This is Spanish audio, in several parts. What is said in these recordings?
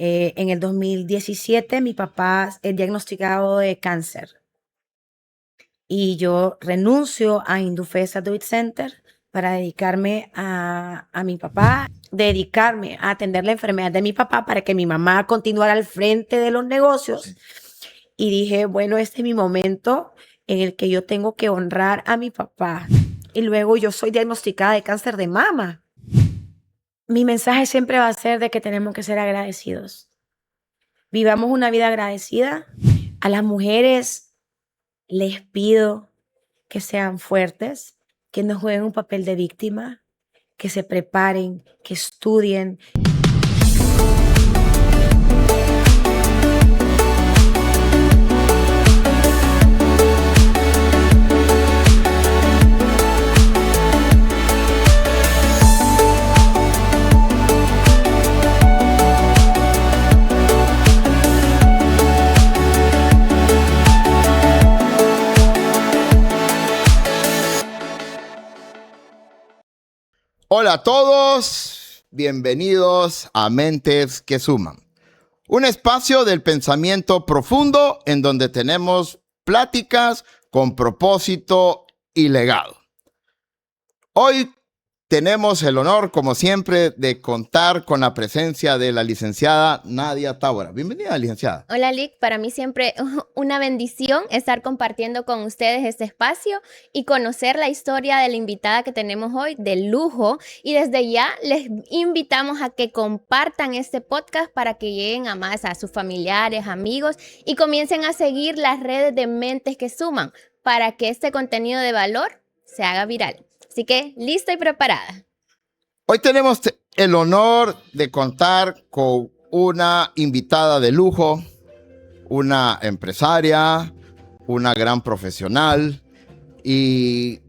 En el 2017 mi papá es diagnosticado de cáncer y yo renuncio a Indufesa Do It Center para dedicarme a mi papá, dedicarme a atender la enfermedad de mi papá para que mi mamá continuara al frente de los negocios. Y dije, bueno, este es mi momento en el que yo tengo que honrar a mi papá. Y luego yo soy diagnosticada de cáncer de mama. Mi mensaje siempre va a ser de que tenemos que ser agradecidos. Vivamos una vida agradecida. A las mujeres les pido que sean fuertes, que no jueguen un papel de víctima, que se preparen, que estudien. Hola a todos, bienvenidos a Mentes que Suman, un espacio del pensamiento profundo en donde tenemos pláticas con propósito y legado. Hoy tenemos el honor, como siempre, de contar con la presencia de la licenciada Nadia Tábora. Bienvenida, licenciada. Hola, Lick. Para mí siempre una bendición estar compartiendo con ustedes este espacio y conocer la historia de la invitada que tenemos hoy, de lujo. Y desde ya les invitamos a que compartan este podcast para que lleguen a más, a sus familiares, amigos, y comiencen a seguir las redes de Mentes que Suman para que este contenido de valor se haga viral. Así que, lista y preparada. Hoy tenemos el honor de contar con una invitada de lujo, una empresaria, una gran profesional, y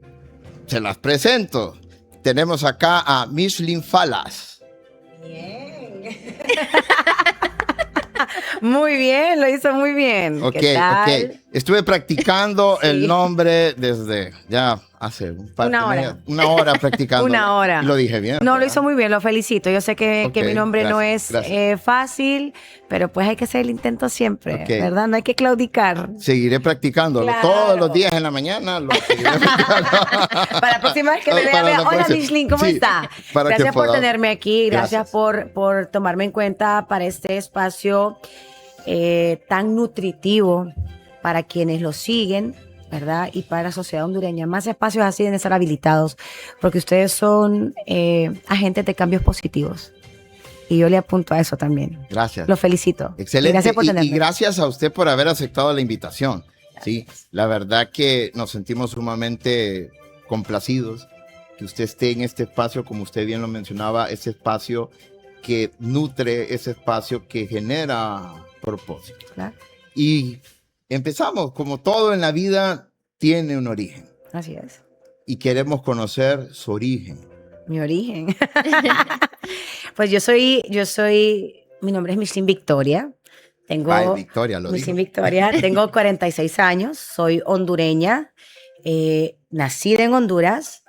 se las presento. Tenemos acá a Micheline Falas. Bien. Muy bien, lo hizo muy bien. Ok. Estuve practicando Sí. el nombre desde ya hace una hora practicando. Una hora. Lo dije bien. No, ¿verdad? lo hizo muy bien, lo felicito. Yo sé que mi nombre no es gracias. fácil, pero pues hay que hacer el intento siempre, Ok. ¿verdad? No hay que claudicar. Seguiré practicándolo Claro. todos los días en la mañana. Lo seguiré practicando. Para la próxima vez que me Para vea, la hola próxima. Micheline, ¿cómo Sí, está? para que Gracias por podamos- tenerme aquí, gracias Gracias. por tomarme en cuenta para este espacio tan nutritivo para quienes lo siguen, ¿verdad? Y para la sociedad hondureña. Más espacios así deben estar habilitados, porque ustedes son agentes de cambios positivos. Y yo le apunto a eso también. Gracias. Lo felicito. Excelente. Y gracias por tenerme. Y gracias a usted por haber aceptado la invitación. Sí, la verdad que nos sentimos sumamente complacidos que usted esté en este espacio, como usted bien lo mencionaba, ese espacio que nutre, ese espacio que genera propósito. Claro. Y empezamos, como todo en la vida, tiene un origen. Así es. Y queremos conocer su origen. Mi origen. Pues mi nombre es Micheline Victoria. Ay, Victoria, lo Micheline dijo. Victoria, tengo 46 años, soy hondureña, nacida en Honduras,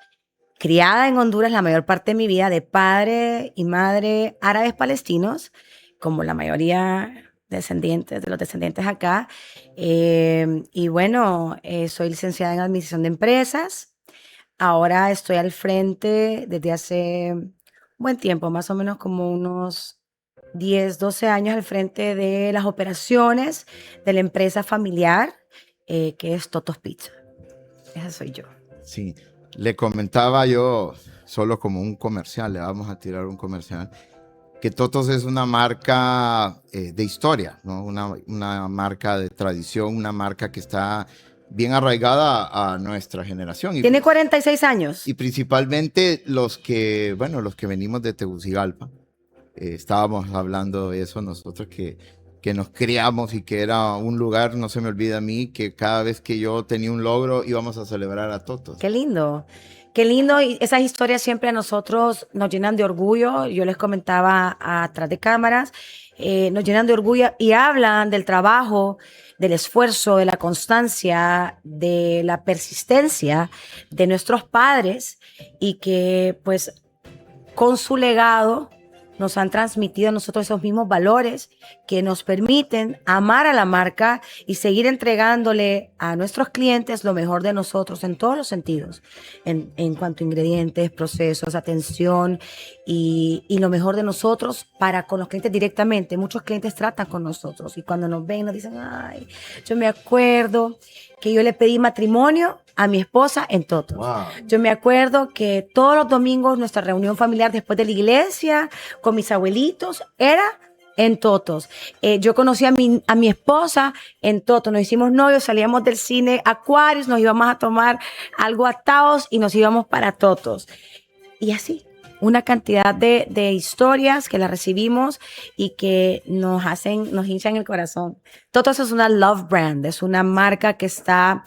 criada en Honduras la mayor parte de mi vida, de padre y madre árabes palestinos, como la mayoría de los descendientes acá. Y bueno, soy licenciada en Administración de Empresas. Ahora estoy al frente desde hace un buen tiempo, más o menos como unos 10, 12 años al frente de las operaciones de la empresa familiar que es Totos Pizza. Esa soy yo. Sí, le comentaba yo, solo como un comercial, le vamos a tirar un comercial, que Totos es una marca de historia, ¿no? Una marca de tradición, una marca que está bien arraigada a nuestra generación. Tiene 46 años. Y principalmente los que venimos de Tegucigalpa. Estábamos hablando de eso nosotros que nos criamos y que era un lugar, no se me olvida a mí, que cada vez que yo tenía un logro íbamos a celebrar a Totos. Qué lindo. Qué lindo, y esas historias siempre a nosotros nos llenan de orgullo. Yo les comentaba atrás de cámaras, nos llenan de orgullo y hablan del trabajo, del esfuerzo, de la constancia, de la persistencia de nuestros padres y que pues con su legado nos han transmitido a nosotros esos mismos valores que nos permiten amar a la marca y seguir entregándole a nuestros clientes lo mejor de nosotros en todos los sentidos, en cuanto a ingredientes, procesos, atención y lo mejor de nosotros para con los clientes directamente. Muchos clientes tratan con nosotros y cuando nos ven nos dicen, ay, yo me acuerdo que yo le pedí matrimonio a mi esposa en Totos. Wow. Yo me acuerdo que todos los domingos nuestra reunión familiar después de la iglesia con mis abuelitos era en Totos. Yo conocí a mi esposa en Totos. Nos hicimos novios, salíamos del cine Aquarius, nos íbamos a tomar algo a Taos y nos íbamos para Totos. Y así, una cantidad de historias que las recibimos y que nos hinchan el corazón. Totos es una love brand, es una marca que está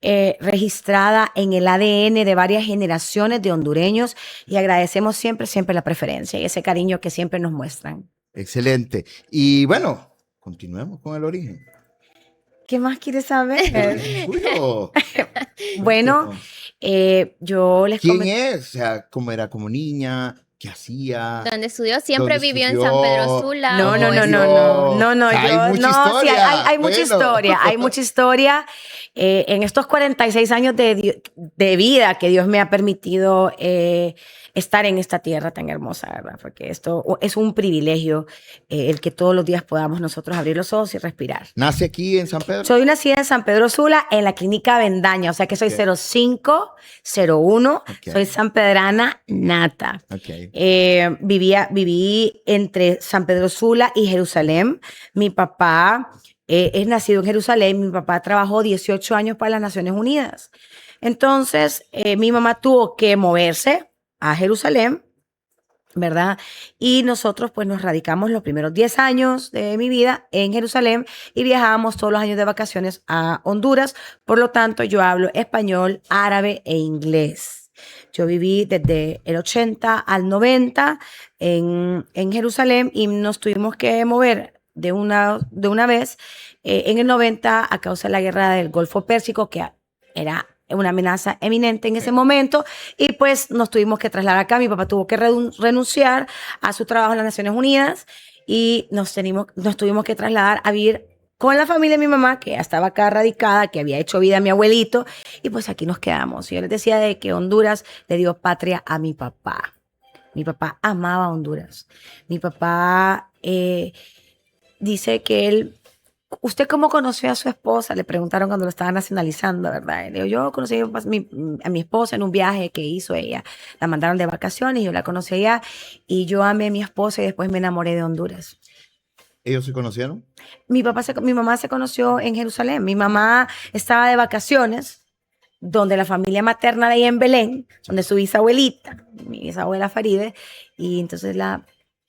registrada en el ADN de varias generaciones de hondureños y agradecemos siempre, siempre la preferencia y ese cariño que siempre nos muestran. Excelente. Y bueno, continuemos con el origen. ¿Qué más quieres saber? Tuyo. Bueno, yo les ¿Quién comenté. es? O sea, ¿cómo era como niña? ¿Qué hacía? Donde estudió, siempre ¿Dónde vivió estudió? en San Pedro Sula. No, o no, no, es- no, O sea, hay mucha sí, historia. hay mucha Bueno. historia, hay mucha historia. En estos 46 años de vida que Dios me ha permitido estar en esta tierra tan hermosa, ¿verdad? Porque esto es un privilegio, el que todos los días podamos nosotros abrir los ojos y respirar. ¿Nace aquí en San Pedro? Soy nacida en San Pedro Sula, en la clínica Bendaña, o sea que soy Ok. 0501, Ok. soy sanpedrana nata. Ok. Viví entre San Pedro Sula y Jerusalén. Mi papá es nacido en Jerusalén. Mi papá trabajó 18 años para las Naciones Unidas. Entonces, mi mamá tuvo que moverse a Jerusalén, ¿verdad? Y nosotros pues nos radicamos los primeros 10 años de mi vida en Jerusalén y viajábamos todos los años de vacaciones a Honduras. Por lo tanto, yo hablo español, árabe e inglés. Yo viví desde el 80 al 90 en Jerusalén y nos tuvimos que mover de una vez en el 90 a causa de la guerra del Golfo Pérsico, que era una amenaza eminente en ese momento, y pues nos tuvimos que trasladar acá. Mi papá tuvo que renunciar a su trabajo en las Naciones Unidas y nos tuvimos que trasladar a vivir con la familia de mi mamá, que ya estaba acá radicada, que había hecho vida a mi abuelito, y pues aquí nos quedamos. Yo les decía de que Honduras le dio patria a mi papá. Mi papá amaba Honduras. Mi papá dice que él... ¿Usted cómo conoció a su esposa? Le preguntaron cuando lo estaban nacionalizando, ¿verdad? Le digo, yo conocí a mi esposa en un viaje que hizo ella. La mandaron de vacaciones, yo la conocí allá y yo amé a mi esposa y después me enamoré de Honduras. ¿Ellos se conocieron? Mi mamá se conoció en Jerusalén. Mi mamá estaba de vacaciones, donde la familia materna de ella en Belén, donde su bisabuelita, mi bisabuela Faride, y entonces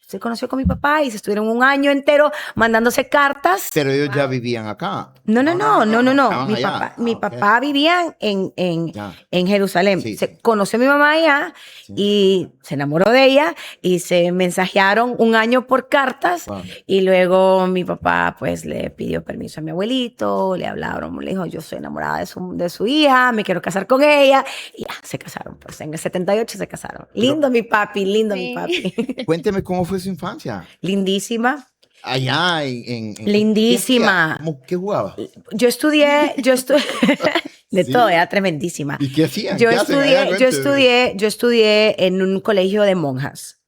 se conoció con mi papá y se estuvieron un año entero mandándose cartas. Pero ellos ya vivían acá. No. Estaban Mi allá. papá, mi Ok. papá vivía en Ya. Jerusalén. Sí, Se sí. conoció a mi mamá allá Sí. y se enamoró de ella y se mensajearon un año por cartas. Wow. Y luego mi papá pues le pidió permiso a mi abuelito, le hablaron, le dijo, yo soy enamorada de su hija, me quiero casar con ella. Y ya, se casaron. Pues en el 78 se casaron. Lindo mi papi, lindo mi Sí. papi. Cuénteme cómo fue su infancia. Lindísima. Allá Lindísima. ¿Qué jugaba? Yo estudié de Sí. todo, era tremendísima. ¿Y qué hacían? Yo ¿Qué hacen allá? Cuénteme. yo estudié en un colegio de monjas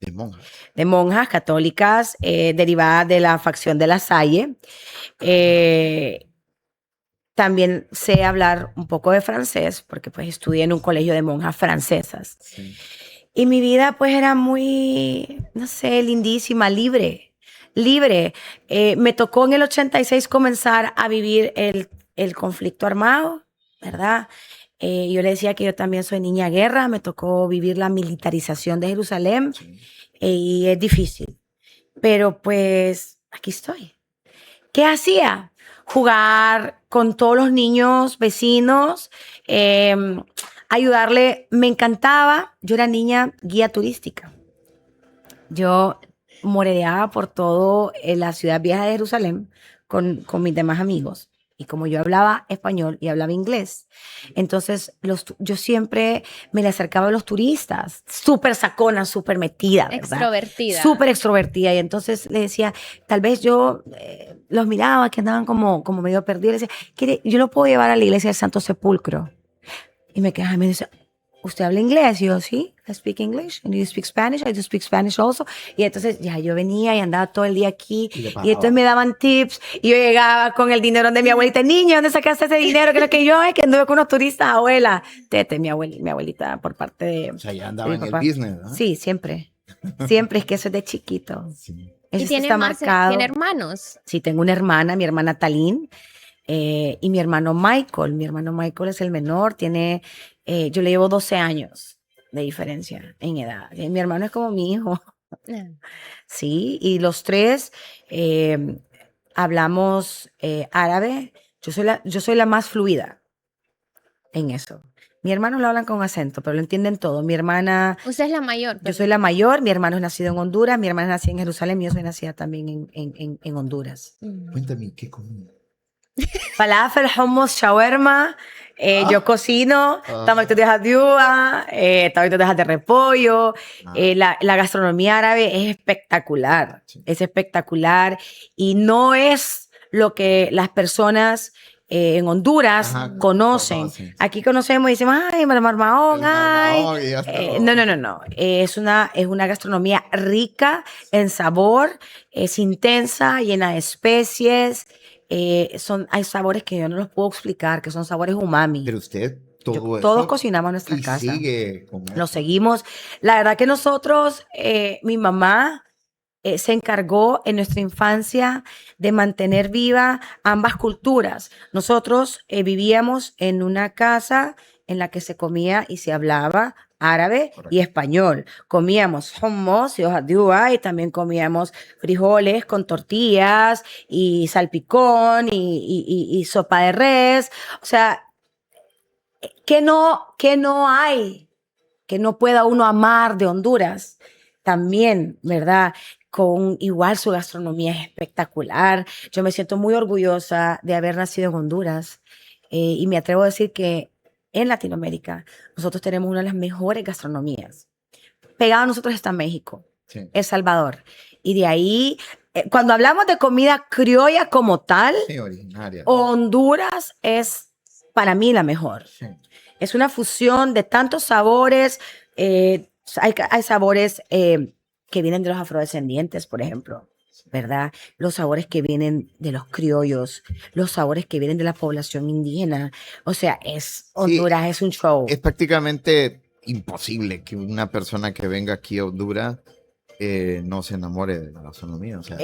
De monjas. católicas, derivadas de la facción de La Salle. También sé hablar un poco de francés, porque pues estudié en un colegio de monjas francesas. Sí. Y mi vida pues era muy, no sé, lindísima, libre. Me tocó en el 86 comenzar a vivir el conflicto armado, ¿verdad? Yo le decía que yo también soy niña guerra, me tocó vivir la militarización de Jerusalén Sí. y es difícil. Pero pues aquí estoy. ¿Qué hacía? Jugar con todos los niños vecinos, ayudarle. Me encantaba. Yo era niña guía turística. Yo moredeaba por todo la ciudad vieja de Jerusalén con mis demás amigos. Y como yo hablaba español y hablaba inglés, entonces yo siempre me le acercaba a los turistas, súper sacona, súper metida, ¿verdad? Extrovertida. Súper extrovertida. Y entonces le decía, tal vez yo los miraba que andaban como medio perdidos. Le decía, yo lo puedo llevar a la iglesia del Santo Sepulcro. Y me quedaba y me dice, ¿usted habla inglés? Y yo, sí, I speak English. And you speak Spanish? I do speak Spanish also. Y entonces ya yo venía y andaba todo el día aquí. Y le Y pagaba. entonces me daban tips. Y yo llegaba con el dinero de mi abuelita. Niña, ¿dónde sacaste ese dinero? Que lo que yo es que anduve con unos turistas, abuela. Tete, mi abuelita por parte de, O sea, ya de andaba mi en el papá. business, ¿no? Sí, siempre. Siempre, es que eso es de chiquito. Sí. ¿Y Eso tiene está más, marcado. tiene hermanos? Sí, tengo una hermana, mi hermana Talín, y mi hermano Michael. Mi hermano Michael es el menor, yo le llevo 12 años de diferencia en edad. Mi hermano es como mi hijo, Ah. sí, y los tres hablamos árabe. Yo soy la más fluida en eso. Mi hermano lo hablan con acento, pero lo entienden todo. Mi hermana, Usted es la mayor. yo soy la mayor, mi hermano es nacido en Honduras, mi hermana es nacida en Jerusalén y yo soy nacida también en Honduras. Cuéntame, ¿qué comida? Falafel, hummus, shawarma. Yo cocino, tamalitos de jadiua, tamalitos de repollo. La gastronomía árabe es espectacular, Sí. es espectacular y no es lo que las personas en Honduras Ajá, conocen. conocen. Aquí conocemos y decimos, ay, el marmahón, El ay. marmahón y ya está todo. No. Es una gastronomía rica en sabor, es intensa, llena de especies. Hay sabores que yo no los puedo explicar, que son sabores umami. Pero usted, todo eso. Todos cocinamos en nuestra y casa. sigue con Lo eso. seguimos. La verdad que nosotros, mi mamá se encargó en nuestra infancia de mantener viva ambas culturas. Nosotros vivíamos en una casa en la que se comía y se hablaba árabe y español. Comíamos hummus y hojas de uva y también comíamos frijoles con tortillas y salpicón y sopa de res. O sea, que no hay que no pueda uno amar de Honduras. También, ¿verdad? Con igual su gastronomía es espectacular. Yo me siento muy orgullosa de haber nacido en Honduras y me atrevo a decir que en Latinoamérica nosotros tenemos una de las mejores gastronomías. Pegado a nosotros está México, Sí. El Salvador. Y de ahí, cuando hablamos de comida criolla como tal, Sí, originaria. Honduras es para mí la mejor. Sí. Es una fusión de tantos sabores. Hay sabores que vienen de los afrodescendientes, por ejemplo, ¿verdad? Los sabores que vienen de los criollos, los sabores que vienen de la población indígena. O sea, Honduras es un show. Es prácticamente imposible que una persona que venga aquí a Honduras no se enamore de la gastronomía. O sea,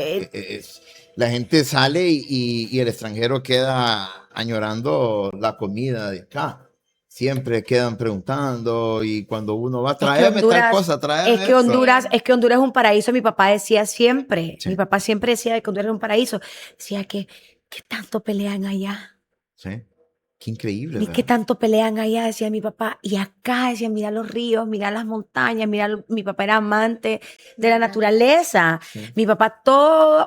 la gente sale y el extranjero queda añorando la comida de acá. Siempre quedan preguntando y cuando uno va a traerme tal cosa, traerme es que Honduras es un paraíso. Mi papá decía siempre, Sí. mi papá siempre decía que Honduras era un paraíso. Decía que tanto pelean allá. Sí. Qué increíble. ¿Y qué tanto pelean allá? Decía mi papá. Y acá decía, mira los ríos, mira las montañas, mi papá era amante de la naturaleza. Sí. Mi papá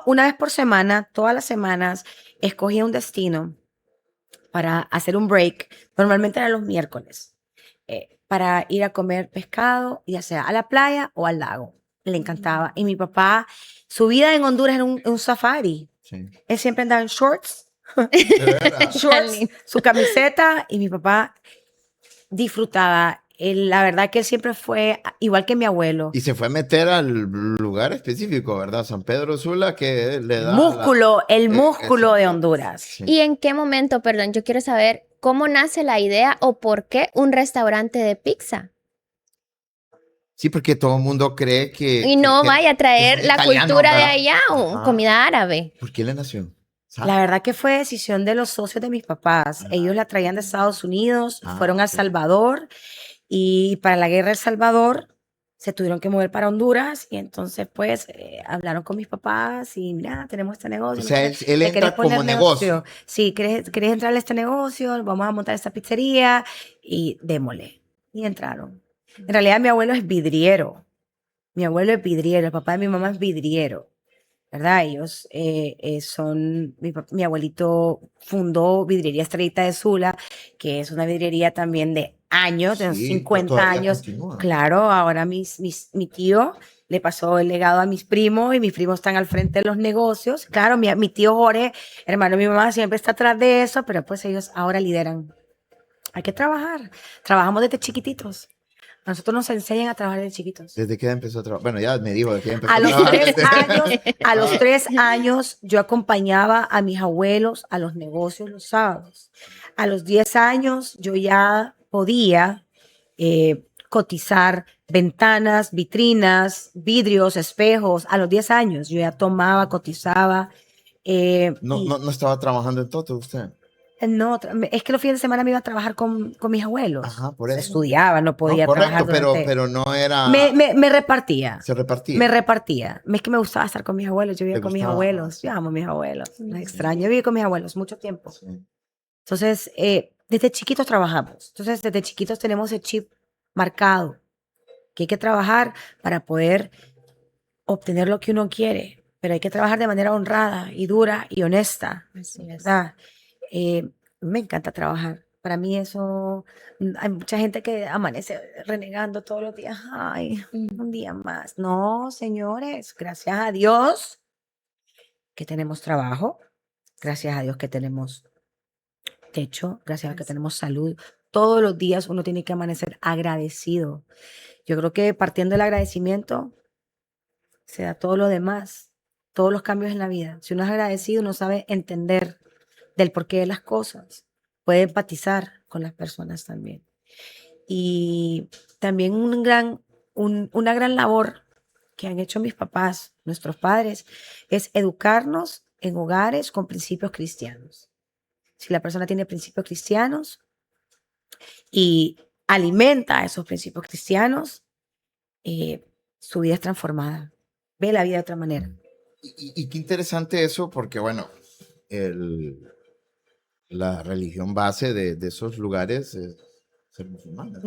una vez por semana, todas las semanas, escogía un destino para hacer un break. Normalmente era los miércoles, para ir a comer pescado, ya sea a la playa o al lago. Le encantaba. Y mi papá, su vida en Honduras era un safari. Sí. Él siempre andaba en shorts. De verdad. Shorts, su camiseta, y mi papá disfrutaba. La verdad que él siempre fue igual que mi abuelo. Y se fue a meter al lugar específico, ¿verdad? San Pedro Sula, que le da El músculo de Honduras. Sí. ¿Y en qué momento, perdón, yo quiero saber cómo nace la idea o por qué un restaurante de pizza? Sí, porque todo el mundo cree que... Y no que vaya a traer es la italiano, cultura de ¿verdad? allá o Ajá. comida árabe. ¿Por qué le nació? ¿Sabe? La verdad que fue decisión de los socios de mis papás. Ellos la traían de Estados Unidos, fueron a El ok. Salvador y para la guerra de El Salvador se tuvieron que mover para Honduras y entonces pues hablaron con mis papás y mira, tenemos este negocio. O sea, él ¿le entra querés poner como negocio. Sí, ¿querés entrar a este negocio? Vamos a montar esta pizzería y démosle. Y entraron. En realidad mi abuelo es vidriero. Mi abuelo es vidriero, el papá de mi mamá es vidriero. ¿verdad? Ellos mi abuelito fundó Vidriería Estrellita de Sula, que es una vidriería también de años, de unos Sí, 50 todavía años. continúa. Claro, ahora mi tío le pasó el legado a mis primos y mis primos están al frente de los negocios. Claro, mi tío Jorge, hermano de mi mamá, siempre está atrás de eso, pero pues ellos ahora lideran. Hay que trabajar. Trabajamos desde chiquititos. A nosotros nos enseñan a trabajar desde chiquitos. ¿Desde qué edad empezó a trabajar? Bueno, ya me dijo de qué empezó A a los trabajar. 3 años, a los 3 años, yo acompañaba a mis abuelos a los negocios los sábados. A los 10 años, yo ya podía cotizar ventanas, vitrinas, vidrios, espejos. A los 10 años, yo ya tomaba, cotizaba. No estaba trabajando en todo usted. No, es que los fines de semana me iba a trabajar con mis abuelos. Ajá, por eso. Estudiaba, no podía No, correcto, trabajar pero no era... Me repartía. Se repartía. Me repartía. Es que me gustaba estar con mis abuelos. Yo vivía ¿Te con mis gustaba? abuelos. Yo amo a mis abuelos. Los extraño. Yo viví con mis abuelos mucho tiempo. Sí. Entonces, desde chiquitos trabajamos. Entonces, desde chiquitos tenemos el chip marcado. Que hay que trabajar para poder obtener lo que uno quiere. Pero hay que trabajar de manera honrada y dura y honesta. Así es. ¿Verdad? Me encanta trabajar. Para mí eso, hay mucha gente que amanece renegando todos los días. Ay, un día más. No, señores, gracias a Dios que tenemos trabajo, gracias a Dios que tenemos techo, gracias a Dios que tenemos salud. Todos los días uno tiene que amanecer agradecido. Yo creo que partiendo del agradecimiento se da todo lo demás, todos los cambios en la vida. Si uno es agradecido, uno sabe entender del porqué de las cosas, puede empatizar con las personas también. Y también una gran labor que han hecho mis papás, nuestros padres, es educarnos en hogares con principios cristianos. Si la persona tiene principios cristianos y alimenta esos principios cristianos, su vida es transformada, ve la vida de otra manera. Y qué interesante eso, porque bueno, la religión base de esos lugares es ser musulmana.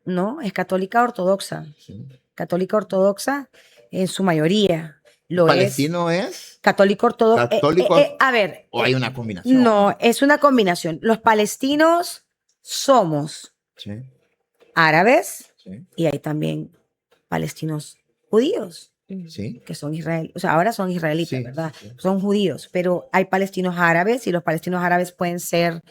No, es católica ortodoxa. Sí. Católica ortodoxa en su mayoría. ¿Palestino es? Católico ortodoxo. ¿Católico? A ver. ¿O hay una combinación? No, es una combinación. Los palestinos somos árabes y hay también palestinos judíos. Sí. Que son israelíes, o sea, ahora son israelitas, ¿verdad? Sí. Son judíos, pero hay palestinos árabes y los palestinos árabes pueden ser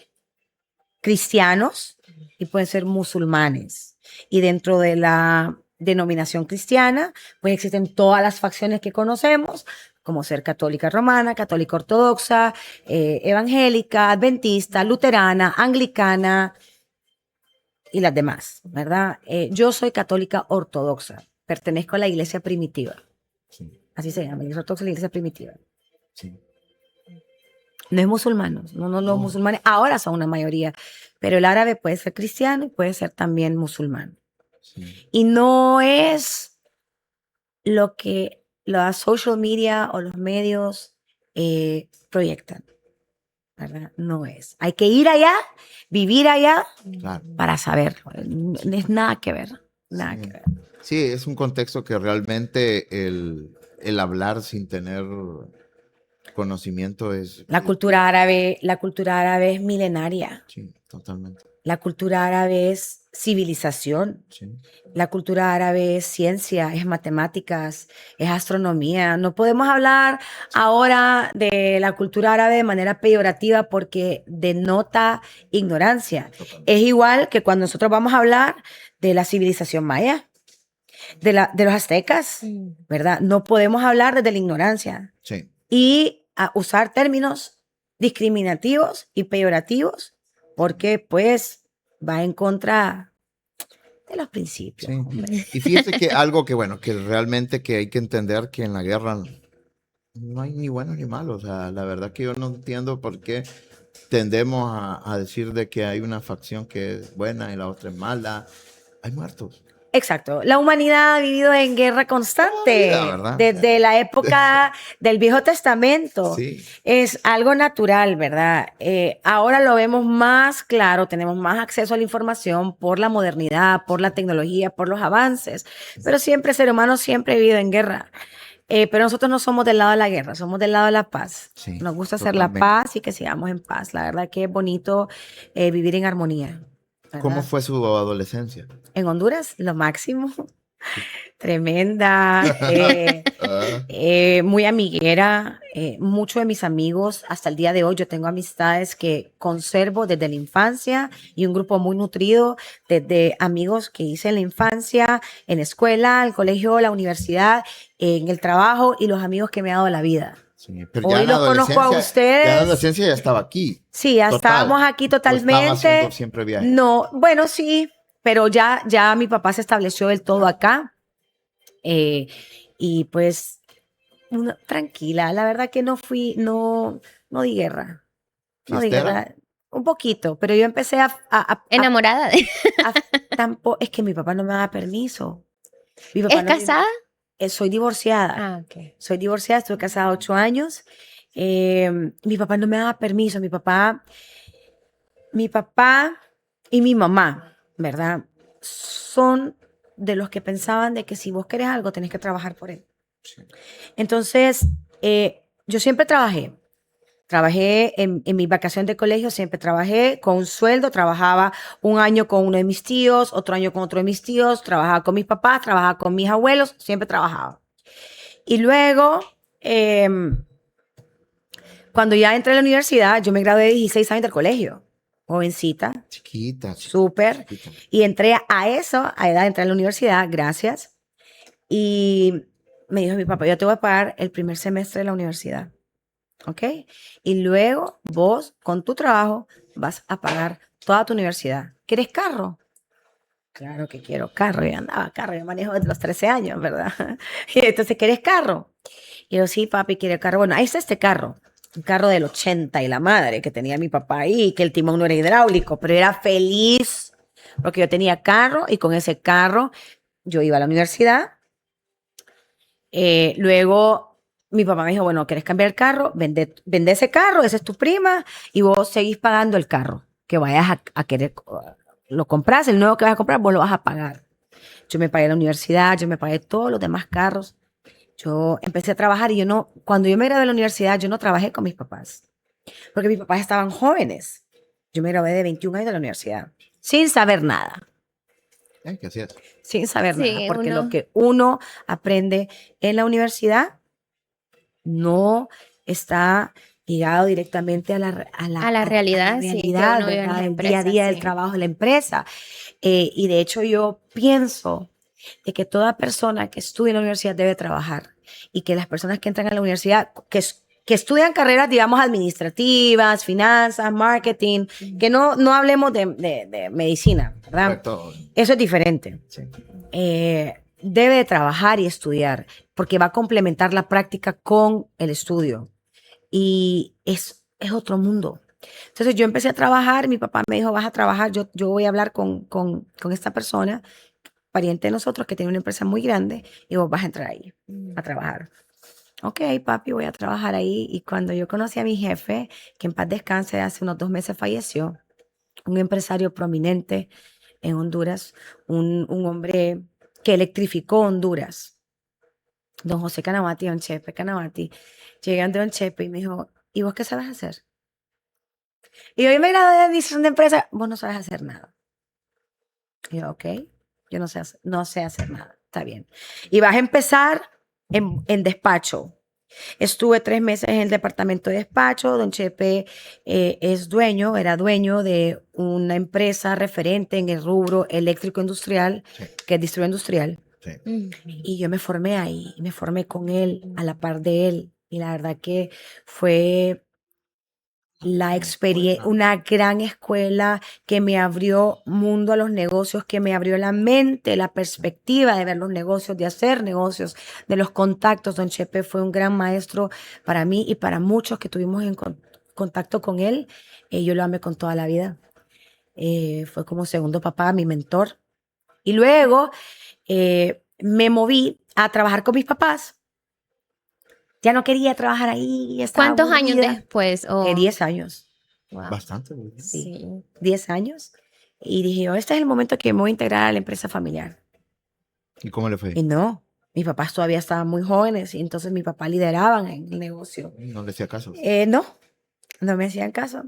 cristianos y pueden ser musulmanes. Y dentro de la denominación cristiana, pues existen todas las facciones que conocemos, como ser católica romana, católica ortodoxa, evangélica, adventista, luterana, anglicana y las demás, ¿verdad? Yo soy católica ortodoxa, pertenezco a la iglesia primitiva. Sí. Así se llama, la iglesia ortodoxa, la iglesia primitiva. Sí. No es musulmanos, los musulmanes ahora son una mayoría, pero el árabe puede ser cristiano y puede ser también musulmán. Sí. Y no es lo que la social media o los medios proyectan, ¿verdad? No es. Hay que ir allá, vivir allá, claro, para saberlo. No es nada que ver, nada que ver. Sí, es un contexto que realmente el hablar sin tener conocimiento es... La cultura árabe es milenaria. Sí, totalmente. La cultura árabe es civilización. Sí. La cultura árabe es ciencia, es matemáticas, es astronomía. No podemos hablar ahora de la cultura árabe de manera peyorativa porque denota ignorancia. Totalmente. Es igual que cuando nosotros vamos a hablar de la civilización maya, de los aztecas, ¿verdad? No podemos hablar desde la ignorancia. Sí. Y a usar términos discriminativos y peyorativos porque pues va en contra de los principios. Sí. Y fíjese que algo que bueno, que realmente que hay que entender que en la guerra no hay ni buenos ni malos. O sea, la verdad que yo no entiendo por qué tendemos a decir de que hay una facción que es buena y la otra es mala. Hay muertos. Exacto. La humanidad ha vivido en guerra constante desde la época del Viejo Testamento. Sí. Es algo natural, ¿verdad? Ahora lo vemos más claro, tenemos más acceso a la información por la modernidad, por la tecnología, por los avances, pero siempre el ser humano siempre ha vivido en guerra. Pero nosotros no somos del lado de la guerra, somos del lado de la paz. Sí, Nos gusta hacer la totalmente. paz y que sigamos en paz. La verdad que es bonito vivir en armonía. ¿Cómo ¿Verdad? fue su adolescencia? En Honduras, lo máximo. Tremenda, Ah, muy amiguera. Muchos de mis amigos, hasta el día de hoy, yo tengo amistades que conservo desde la infancia y un grupo muy nutrido desde amigos que hice en la infancia, en la escuela, el colegio, la universidad, en el trabajo y los amigos que me ha dado la vida. sí, pero ya Hoy en los conozco a ya en ustedes. adolescencia ya estaba aquí. Sí, ya Total. estábamos aquí ¿O estaba haciendo totalmente. siempre viajes? No, bueno, sí, pero ya mi papá se estableció del todo acá. eh, y pues tranquila, la verdad que no di guerra, no di ¿Fiestera? guerra, un poquito, pero yo empecé Enamorada de... tampoco, es que mi papá no me daba permiso. Mi papá ¿Es no, casada? soy divorciada. Ah, ok. Soy divorciada, estuve casada 8 años. Mi papá no me daba permiso. Mi papá y mi mamá, ¿verdad? Son de los que pensaban de que si vos querés algo, tenés que trabajar por él. Sí. Entonces, yo siempre trabajé. Trabajé en mi vacación de colegio, siempre trabajé con un sueldo, trabajaba un año con uno de mis tíos, otro año con otro de mis tíos, trabajaba con mis papás, trabajaba con mis abuelos, siempre trabajaba. Y luego, cuando ya entré a la universidad, yo me gradué de 16 años del colegio, jovencita, Chiquita, súper, chiquita. y entré a eso, a edad de entrar a la universidad, gracias, y me dijo mi papá, yo te voy a pagar el primer semestre de la universidad. ¿Ok? Y luego vos, con tu trabajo, vas a pagar toda tu universidad. ¿Quieres carro? Claro que quiero carro. Yo andaba carro, yo manejo desde los 13 años, ¿verdad? Y entonces, ¿quieres carro? Y yo, sí, papi, quiero carro. Bueno, ahí está este carro. Un carro del 80 y la madre que tenía mi papá ahí, que el timón no era hidráulico, pero era feliz porque yo tenía carro y con ese carro yo iba a la universidad. Luego mi papá me dijo, bueno, ¿quieres cambiar el carro? Vende ese carro, esa es tu prima, y vos seguís pagando el carro que vayas a querer, lo compras, el nuevo que vas a comprar, vos lo vas a pagar. Yo me pagué la universidad, yo me pagué todos los demás carros. Yo empecé a trabajar y cuando yo me gradué de la universidad, yo no trabajé con mis papás, porque mis papás estaban jóvenes. Yo me gradué de 21 años de la universidad, sin saber nada, ¿Qué hacías? sin saber nada, Sí, porque lo uno... que uno aprende en la universidad no está ligado directamente a A la realidad, sí, que realidad, uno vive en ¿verdad? las El día a empresas, día del sí. trabajo de la empresa. Y de hecho yo pienso de que toda persona que estudia en la universidad debe trabajar y que las personas que entran a la universidad, que estudian carreras, digamos, administrativas, finanzas, marketing, que no hablemos de medicina, ¿verdad? Correcto. Eso es diferente. Sí. Debe de trabajar y estudiar porque va a complementar la práctica con el estudio y es otro mundo. Entonces yo empecé a trabajar, mi papá me dijo, vas a trabajar, yo voy a hablar con esta persona, pariente de nosotros, que tiene una empresa muy grande, y vos vas a entrar ahí a trabajar. Ok, papi, voy a trabajar ahí. Y cuando yo conocí a mi jefe, que en paz descanse, hace unos 2 meses falleció, un empresario prominente en Honduras, un hombre que electrificó Honduras, don José Canavati, don Chepe Canavati. Llegué ante don Chepe y me dijo, ¿y vos qué sabes hacer? Y yo me gradué de administración de empresa, vos no sabes hacer nada. Y yo, ok, yo no sé hacer nada, está bien. Y vas a empezar en despacho. Estuve 3 meses en el departamento de despacho. Don Chepe era dueño de una empresa referente en el rubro eléctrico industrial, Sí. que es distribuidor industrial. Sí. Y yo me formé ahí, me formé con él, a la par de él. Y la verdad que fue una gran escuela que me abrió mundo a los negocios, que me abrió la mente, la perspectiva de ver los negocios, de hacer negocios, de los contactos. Don Chepe fue un gran maestro para mí y para muchos que tuvimos en contacto con él. Yo lo amé con toda la vida. Fue como segundo papá, mi mentor. Y luego me moví a trabajar con mis papás. Ya no quería trabajar ahí, estaba ¿Cuántos años aburrida. después? 10 años. Wow. Bastante. Muy bien. Sí, 10 años. Y dije, este es el momento que me voy a integrar a la empresa familiar. ¿Y cómo le fue? Y no, Mis papás todavía estaban muy jóvenes y entonces mi papá lideraban en el negocio. No le hacía caso. No me hacían caso.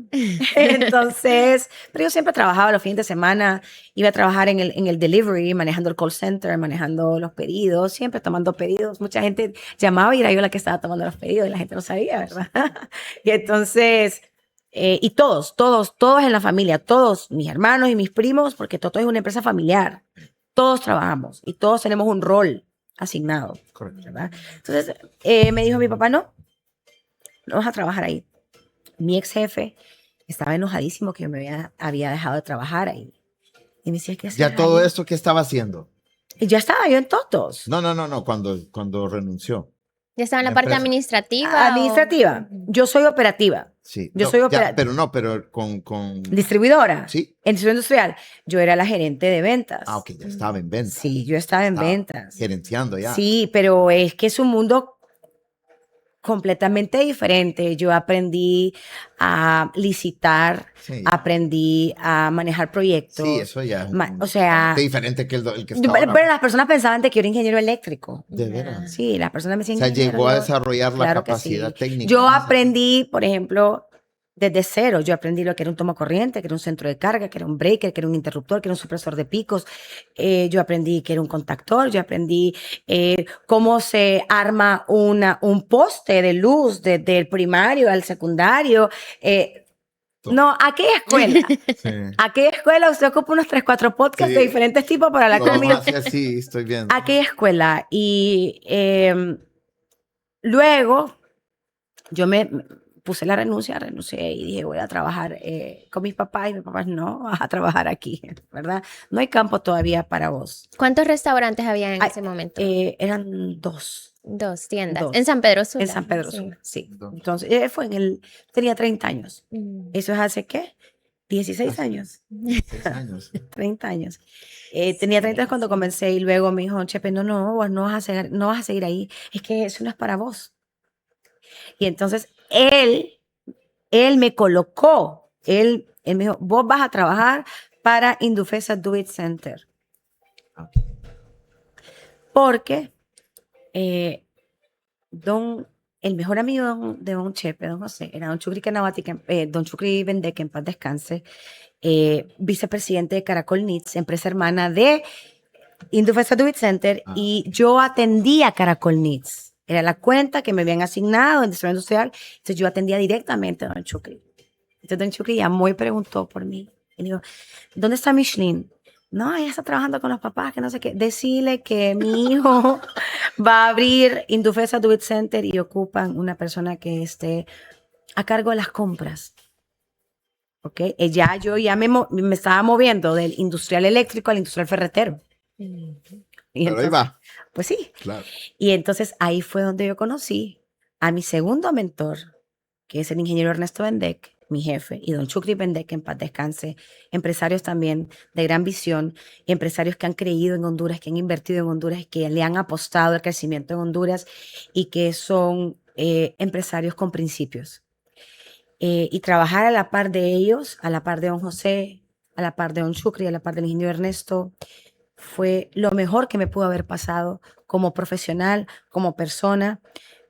Entonces, pero yo siempre trabajaba los fines de semana, iba a trabajar en el delivery, manejando el call center, manejando los pedidos, siempre tomando pedidos. Mucha gente llamaba y era yo la que estaba tomando los pedidos y la gente no sabía, ¿verdad? Y entonces, y todos en la familia, todos mis hermanos y mis primos, porque Toto es una empresa familiar, todos trabajamos y todos tenemos un rol asignado, Correcto. ¿verdad? Entonces, me dijo mi papá, no vas a trabajar ahí. Mi ex jefe estaba enojadísimo que yo había dejado de trabajar ahí. Y me decía, ¿qué haces Ya todo ahí? esto, ¿qué estaba haciendo? Y ya estaba yo en Totos. No, cuando renunció. ¿Ya estaba en la La parte empresa. administrativa? Administrativa. Yo soy operativa. Sí. Yo No, soy ya, operativa. pero con... Distribuidora. Sí. En distribución industrial. Yo era la gerente de ventas. Ah, ok, ya estaba en venta. Sí, yo estaba en Estaba ventas. gerenciando ya. Sí, pero es que es un mundo completamente diferente. Yo aprendí a licitar, Sí. aprendí a manejar proyectos. Sí, eso ya es O sea, diferente que el que está pero ahora. las personas pensaban de que yo era ingeniero eléctrico. De veras. Sí, las personas me decían O sea, ingeniero. llegó a Yo, desarrollar la claro que capacidad sí. técnica. Yo aprendí, por ejemplo, desde cero. Yo aprendí lo que era un tomacorriente, que era un centro de carga, que era un breaker, que era un interruptor, que era un supresor de picos. Yo aprendí que era un contactor. Yo aprendí cómo se arma un poste de luz desde el primario al secundario. No, aquella escuela. Sí. Aquella escuela, usted ocupa unos 3, 4 podcasts Sí. de diferentes tipos para hablar Lo conmigo. vamos a hacer, sí, estoy viendo. Aquella escuela. Y luego yo me puse la renuncié y dije, voy a trabajar con mis papás. Y mis papás, no, vas a trabajar aquí, ¿verdad? No hay campo todavía para vos. ¿Cuántos restaurantes había en Ay, ese momento? Eran 2. 2 tiendas. dos. En San Pedro Sula. En San Pedro Sí. Sula, sí. Dos. Entonces, tenía 30 años. Mm. ¿Eso es hace qué? 16 años. 6 años. 30 años. Tenía 30 años cuando comencé y luego me dijo, Chepe, no, vos no vas a seguir ahí. Es que eso no es para vos. Y entonces él me colocó, él me dijo, vos vas a trabajar para Indufesa Do It Center. Ok. Porque el mejor amigo de don Chepe, don José, era don Chucri Canavati, don Chucri Vendé, que en paz descanse, vicepresidente de Caracol Needs, empresa hermana de Indufesa Do It Center, y yo atendía Caracol Needs. Era la cuenta que me habían asignado en distribución industrial, entonces yo atendía directamente a don Chucri. Entonces don Chucri llamó y preguntó por mí. Y dijo, ¿dónde está Micheline? No, ella está trabajando con los papás, que no sé qué. Decirle que mi hijo va a abrir Indufesa Do It Center y ocupan una persona que esté a cargo de las compras. ¿Ok? Yo ya me estaba moviendo del industrial eléctrico al industrial ferretero. Y Pero entonces, ahí va. pues sí. Claro. Y entonces ahí fue donde yo conocí a mi segundo mentor, que es el ingeniero Ernesto Vendek, mi jefe, y don Chucri Vendek, que en paz descanse, empresarios también de gran visión, empresarios que han creído en Honduras, que han invertido en Honduras, que le han apostado al crecimiento en Honduras y que son empresarios con principios. Y trabajar a la par de ellos, a la par de don José, a la par de don Chucri, a la par del ingeniero Ernesto, fue lo mejor que me pudo haber pasado como profesional, como persona,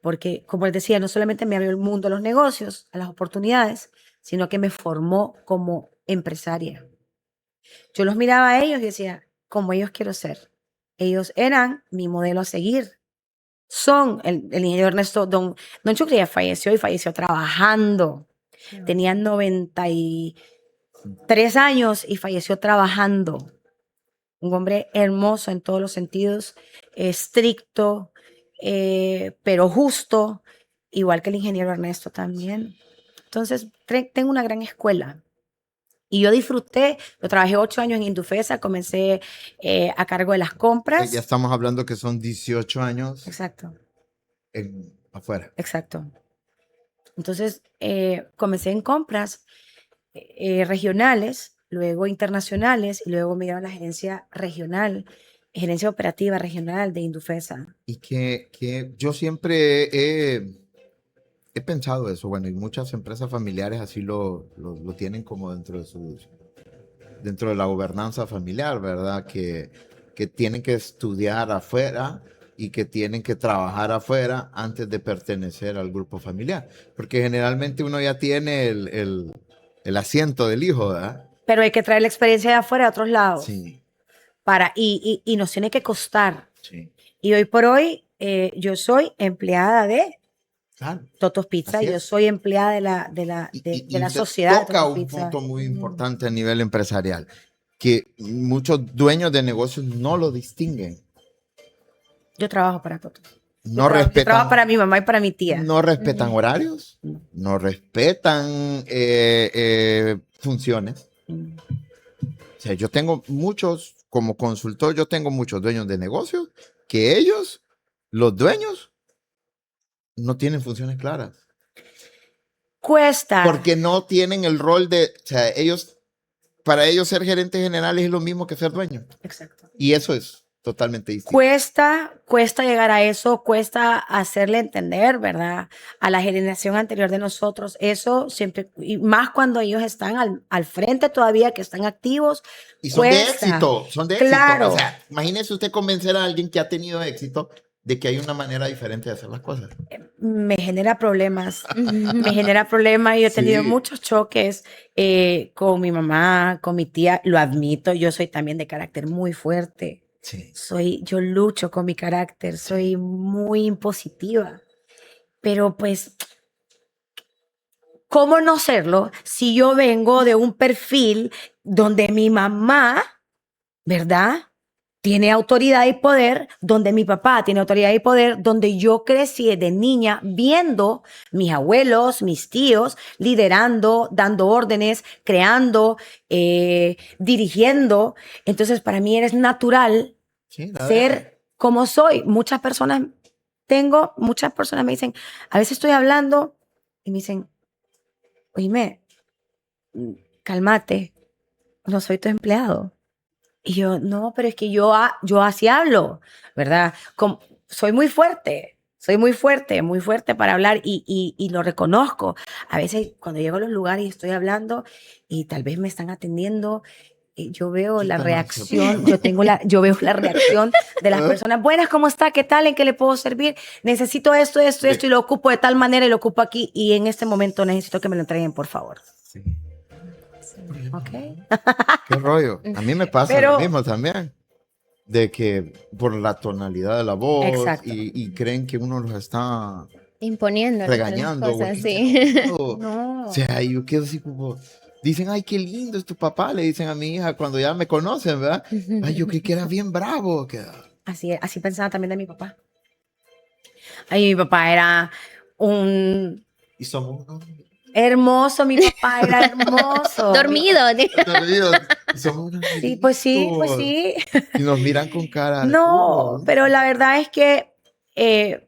porque, como les decía, no solamente me abrió el mundo a los negocios, a las oportunidades, sino que me formó como empresaria. Yo los miraba a ellos y decía, como ellos quiero ser. Ellos eran mi modelo a seguir. Son el ingeniero Ernesto, don Chucri ya falleció y falleció trabajando. Tenía 93 años y falleció trabajando. Un hombre hermoso en todos los sentidos, estricto, pero justo, igual que el ingeniero Ernesto también. Entonces, tengo una gran escuela. Y yo disfruté, yo trabajé 8 años en Indufesa, comencé a cargo de las compras. Ya estamos hablando que son 18 años Exacto, afuera. exacto. Entonces, comencé en compras regionales, luego internacionales, y luego me dieron la gerencia regional, gerencia operativa regional de Indufesa. Y que yo siempre he pensado eso, bueno, y muchas empresas familiares así lo tienen como dentro de la gobernanza familiar, ¿verdad? Que tienen que estudiar afuera y que tienen que trabajar afuera antes de pertenecer al grupo familiar. Porque generalmente uno ya tiene el asiento del hijo, ¿verdad? Pero hay que traer la experiencia de afuera, de otros lados, Sí, y nos tiene que costar. sí. Y hoy por hoy, yo soy empleada de Claro. Totos Pizza, Así yo es. soy empleada de la Usted sociedad de toca Totos un Pizza. punto muy importante a nivel empresarial, que muchos dueños de negocios no lo distinguen. Yo trabajo para Totos. No Yo trabajo para respetan, mi mamá y para mi tía. no respetan Ujú. horarios, no respetan funciones. Mm. O sea, yo tengo muchos, como consultor, yo tengo muchos dueños de negocios que ellos, los dueños, no tienen funciones claras. Cuesta. Porque no tienen el rol de, o sea, ellos, para ellos ser gerentes generales es lo mismo que ser dueño. Exacto. Y eso es totalmente distinto. Cuesta llegar a eso, cuesta hacerle entender, ¿verdad? A la generación anterior de nosotros, eso siempre, y más cuando ellos están al frente todavía, que están activos, Y son de cuesta. éxito, son de éxito. Claro. O sea, imagínese usted convencer a alguien que ha tenido éxito de que hay una manera diferente de hacer las cosas. Me genera problemas. Me genera problemas y yo he tenido Sí. muchos choques con mi mamá, con mi tía. Lo admito, yo soy también de carácter muy fuerte. Sí. Yo lucho con mi carácter, soy muy impositiva. Pero pues, ¿cómo no serlo si yo vengo de un perfil donde mi mamá, ¿verdad? Tiene autoridad y poder, donde mi papá tiene autoridad y poder, donde yo crecí desde niña viendo mis abuelos, mis tíos, liderando, dando órdenes, creando, dirigiendo. Entonces, para mí es natural Sí, la verdad. ser como soy. Muchas personas me dicen, a veces estoy hablando y me dicen, oíme, cálmate, no soy tu empleado. Y yo, no, pero es que yo así hablo, ¿verdad? Soy muy fuerte para hablar y lo reconozco. A veces cuando llego a los lugares y estoy hablando y tal vez me están atendiendo, yo veo la reacción, yo veo la reacción de las personas. Buenas, ¿cómo está? ¿Qué tal? ¿En qué le puedo servir? Necesito esto, esto, esto y lo ocupo de tal manera y lo ocupo aquí y en este momento necesito que me lo entreguen, por favor. Sí. ¿Ok? Qué rollo. A mí me pasa Pero- lo mismo también. De que por la tonalidad de la voz Exacto. y creen que uno los está Imponiendo regañando. las cosas, o sí. enojado. No. O sea, yo quedo así como, dicen, ay, qué lindo es tu papá, le dicen a mi hija cuando ya me conocen, ¿verdad? Ay, yo creí que era bien bravo. Así pensaba también de mi papá. Ay, mi papá era un Y somos hermoso, mi papá era hermoso. Dormido. unos y somos unos Sí, pues sí, pues angelitos. sí. Y nos miran con cara de No, pero la verdad es que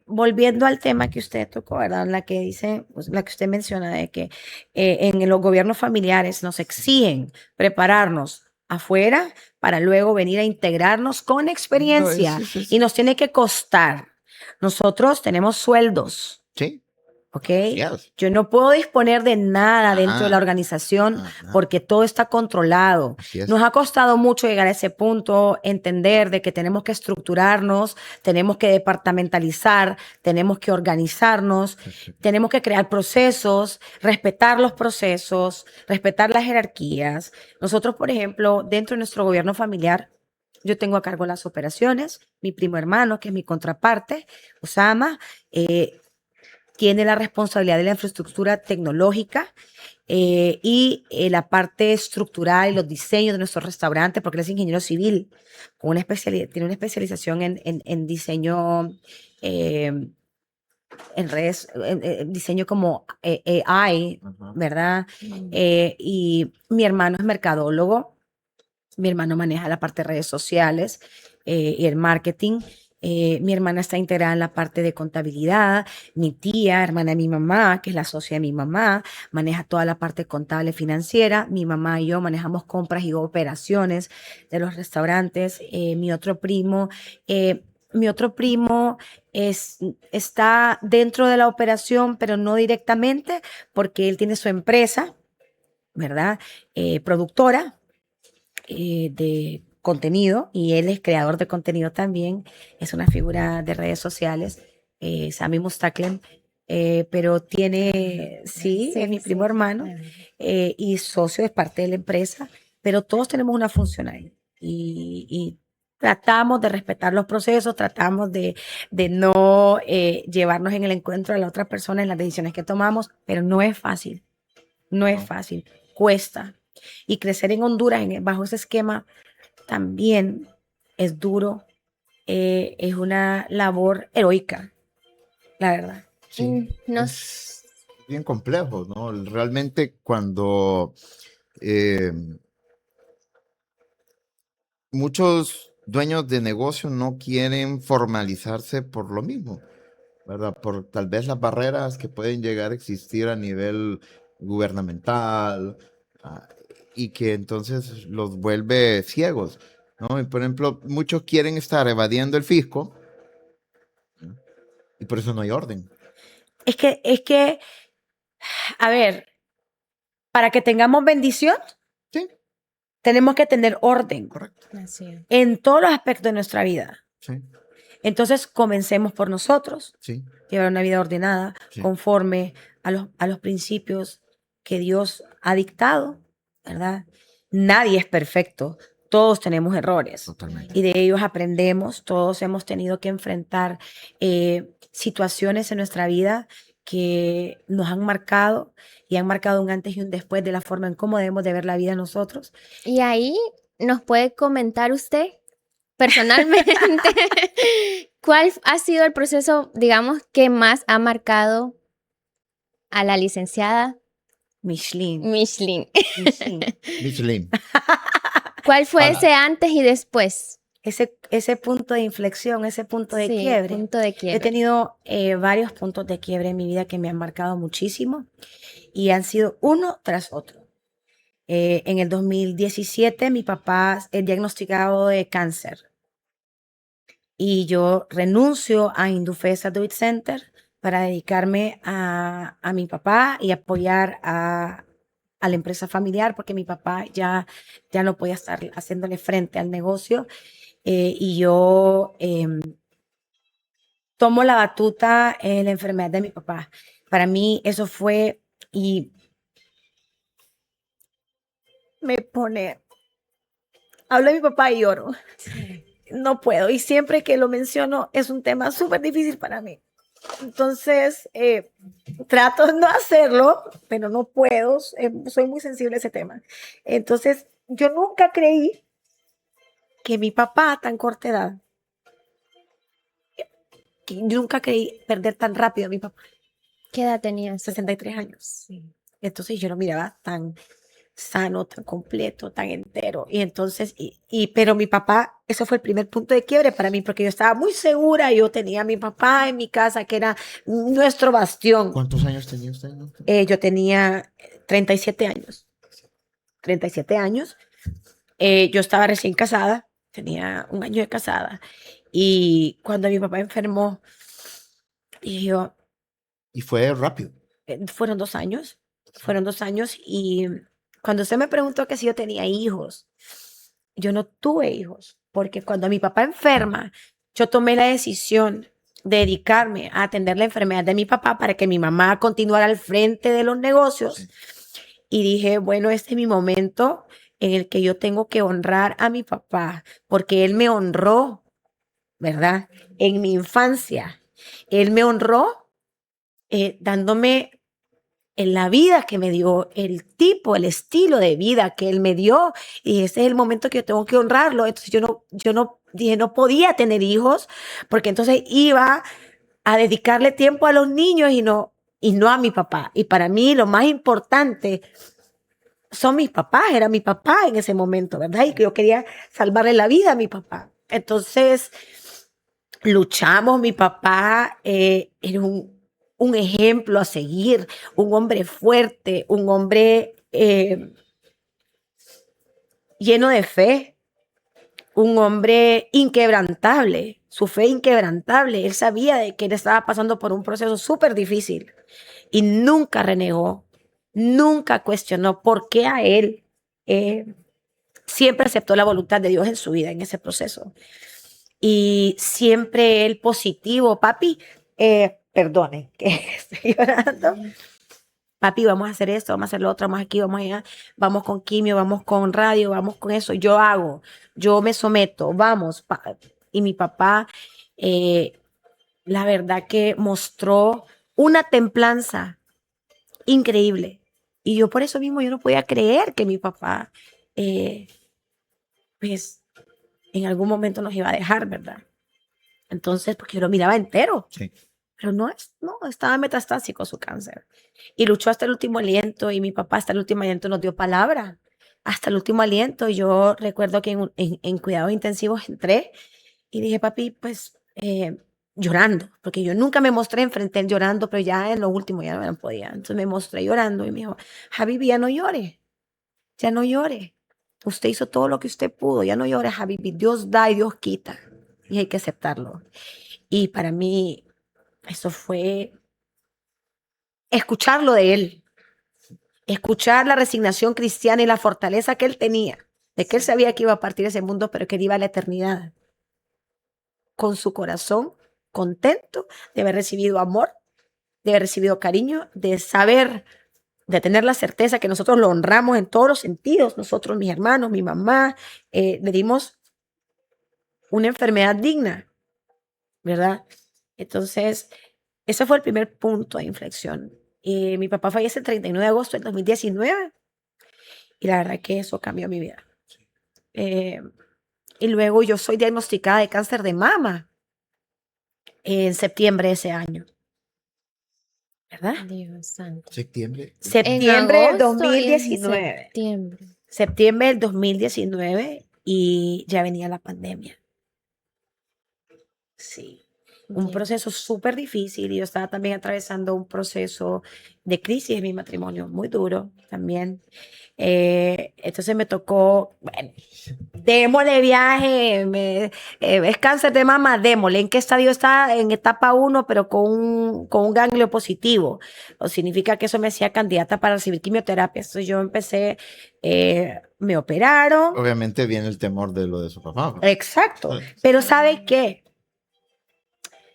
volviendo al tema que usted tocó, ¿verdad? La que dice, pues, la que usted menciona de que en los gobiernos familiares nos exigen prepararnos afuera para luego venir a integrarnos con experiencia y nos tiene que costar. Nosotros tenemos sueldos. Sí. ¿Ok? Yes. Yo no puedo disponer de nada dentro de la Ajá. organización Ajá. porque todo está controlado. Así es. Nos ha costado mucho llegar a ese punto, entender de que tenemos que estructurarnos, tenemos que departamentalizar, tenemos que organizarnos, tenemos que crear procesos, respetar los procesos, respetar las jerarquías. Nosotros, por ejemplo, dentro de nuestro gobierno familiar, yo tengo a cargo las operaciones, mi primo hermano, que es mi contraparte, Osama, tiene la responsabilidad de la infraestructura tecnológica y la parte estructural y los diseños de nuestro restaurante, porque él es ingeniero civil, con tiene una especialización en diseño, en redes, en diseño como AI, Ajá. ¿verdad? Y mi hermano es mercadólogo, mi hermano maneja la parte de redes sociales y el marketing. Mi hermana está integrada en la parte de contabilidad. Mi tía, hermana de mi mamá, que es la socia de mi mamá, maneja toda la parte contable financiera. Mi mamá y yo manejamos compras y operaciones de los restaurantes. Mi otro primo está dentro de la operación, pero no directamente, porque él tiene su empresa, ¿verdad? Productora de contenido y él es creador de contenido también, es una figura de redes sociales, Sami Mustaklem, pero tiene, sí, es mi primo hermano y socio, es parte de la empresa, pero todos tenemos una función ahí y tratamos de respetar los procesos, tratamos de no llevarnos en el encuentro a la otra persona en las decisiones que tomamos, pero no es fácil, no es fácil, cuesta. Y crecer en Honduras bajo ese esquema también es duro, es una labor heroica, la verdad. Sí, Nos... es bien complejo, ¿no? Realmente cuando eh, muchos dueños de negocio no quieren formalizarse por lo mismo, ¿verdad? Por tal vez las barreras que pueden llegar a existir a nivel gubernamental, ah, y que entonces los vuelve ciegos, ¿no? Y por ejemplo, muchos quieren estar evadiendo el fisco, ¿no? Y por eso no hay orden. Es que, a ver, para que tengamos bendición, Sí, tenemos que tener orden correcto. Así es. en todos los aspectos de nuestra vida. Sí, Entonces, comencemos por nosotros, sí, llevar una vida ordenada, sí. conforme a los principios que Dios ha dictado, ¿verdad? Nadie es perfecto, todos tenemos errores Totalmente. y de ellos aprendemos, todos hemos tenido que enfrentar situaciones en nuestra vida que nos han marcado y han marcado un antes y un después de la forma en cómo debemos de ver la vida nosotros. Y ahí nos puede comentar usted personalmente cuál ha sido el proceso, digamos, que más ha marcado a la licenciada Michelin. Michelin. Michelin. ¿Cuál fue Hola. ese antes y después? Ese punto de inflexión, ese punto de Sí, quiebre. punto de He quiebre. tenido varios puntos de quiebre en mi vida que me han marcado muchísimo y han sido uno tras otro. En el 2017 mi papá es diagnosticado de cáncer y yo renuncio a Indufesa Do It Center para dedicarme a mi papá y apoyar a la empresa familiar porque mi papá ya no podía estar haciéndole frente al negocio y yo tomo la batuta en la enfermedad de mi papá. Para mí eso fue y me pone, hablo de mi papá y lloro. No puedo y siempre que lo menciono es un tema súper difícil para mí. Entonces trato de no hacerlo, pero no puedo, soy muy sensible a ese tema. Entonces yo nunca creí que mi papá a tan corta edad, que yo nunca creí perder tan rápido a mi papá, ¿Qué edad tenías? 63 años. Entonces yo lo miraba tan sano, tan completo, tan entero. Y entonces, pero mi papá, eso fue el primer punto de quiebre para mí, porque yo estaba muy segura, yo tenía a mi papá en mi casa, que era nuestro bastión. ¿Cuántos años tenía usted? ¿No? Yo tenía 37 años. 37 años. Yo estaba recién casada, tenía un año de casada. Y cuando mi papá enfermó, y yo, Y fue rápido. fueron 2 años. Fueron 2 años y cuando usted me preguntó que si yo tenía hijos, yo no tuve hijos, porque cuando mi papá enferma, yo tomé la decisión de dedicarme a atender la enfermedad de mi papá para que mi mamá continuara al frente de los negocios. Sí. Y dije, bueno, este es mi momento en el que yo tengo que honrar a mi papá, porque él me honró, ¿verdad? En mi infancia. Él me honró dándome en la vida que me dio, el tipo, el estilo de vida que él me dio, y ese es el momento que yo tengo que honrarlo. Entonces yo no dije, no podía tener hijos, porque entonces iba a dedicarle tiempo a los niños y no a mi papá. Y para mí lo más importante son mis papás, era mi papá en ese momento, ¿verdad? Y que yo quería salvarle la vida a mi papá. Entonces luchamos, mi papá era un ejemplo a seguir, un hombre fuerte, un hombre lleno de fe, un hombre inquebrantable, su fe inquebrantable. Él sabía de que él estaba pasando por un proceso súper difícil y nunca renegó, nunca cuestionó por qué a él siempre aceptó la voluntad de Dios en su vida, en ese proceso. Y siempre él positivo, papi, perdone que estoy llorando. Papi, vamos a hacer esto, vamos a hacer lo otro, vamos aquí, vamos allá, vamos con quimio, vamos con radio, vamos con eso. Yo hago, yo me someto, vamos. Y mi papá, la verdad que mostró una templanza increíble. Y yo por eso mismo yo no podía creer que mi papá, pues, en algún momento nos iba a dejar, ¿verdad? Entonces, porque yo lo miraba entero. Sí. Pero no, estaba metastásico su cáncer. Y luchó hasta el último aliento y mi papá hasta el último aliento nos dio palabra. Hasta el último aliento. Y yo recuerdo que en cuidados intensivos entré y dije, papi, pues llorando, porque yo nunca me mostré enfrente él llorando, pero ya en lo último ya no podía. Entonces me mostré llorando y me dijo, Habibi, ya no llore, ya no llore. Usted hizo todo lo que usted pudo, ya no llore, Habibi. Dios da y Dios quita. Y hay que aceptarlo. Y para mí, eso fue escucharlo de él, escuchar la resignación cristiana y la fortaleza que él tenía, de que él sabía que iba a partir de ese mundo, pero que él iba a la eternidad, con su corazón contento de haber recibido amor, de haber recibido cariño, de saber, de tener la certeza que nosotros lo honramos en todos los sentidos, nosotros, mis hermanos, mi mamá, le dimos una enfermedad digna, ¿verdad? Entonces, ese fue el primer punto de inflexión. Mi papá fallece el 39 de agosto del 2019 y la verdad que eso cambió mi vida. Y luego yo soy diagnosticada de cáncer de mama en septiembre de ese año, ¿verdad? Dios santo. Septiembre. Septiembre del agosto y en 2019. septiembre. Septiembre del 2019 y ya venía la pandemia. Sí. Un Dios. proceso súper difícil y yo estaba también atravesando un proceso de crisis en mi matrimonio, muy duro también. Entonces me tocó, bueno, démosle viaje, es cáncer de mama, démosle. ¿En qué estadio está? En etapa 1, pero con un ganglio positivo. O significa que eso me hacía candidata para recibir quimioterapia. Entonces yo empecé, me operaron. Obviamente viene el temor de lo de su papá. Exacto. Pero ¿sabe qué?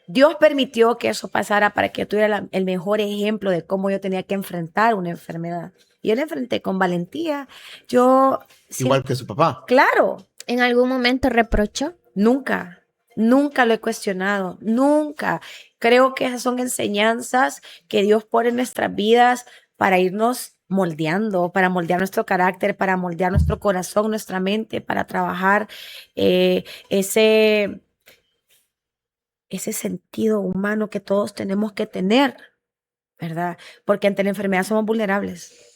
Dios permitió que eso pasara para que yo tuviera el mejor ejemplo de cómo yo tenía que enfrentar una enfermedad. Y yo la enfrenté con valentía. Yo Igual que su papá. Claro, ¿En algún momento reprochó? nunca, nunca lo he cuestionado, nunca. Creo que esas son enseñanzas que Dios pone en nuestras vidas para irnos moldeando, para moldear nuestro carácter, para moldear nuestro corazón, nuestra mente, para trabajar ese sentido humano que todos tenemos que tener, ¿verdad? Porque ante la enfermedad somos vulnerables.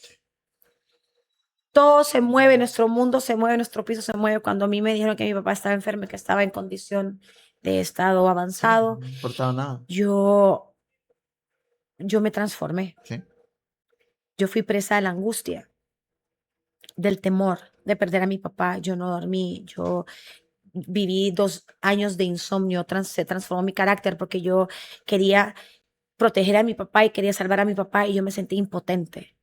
Todo se mueve, nuestro mundo se mueve, nuestro piso se mueve. Cuando a mí me dijeron que mi papá estaba enfermo y que estaba en condición de estado avanzado, No importaba nada. yo me transformé. Sí. Yo fui presa de la angustia, del temor de perder a mi papá. Yo no dormí, yo viví 2 años de insomnio, se transformó mi carácter porque yo quería proteger a mi papá y quería salvar a mi papá y yo me sentí impotente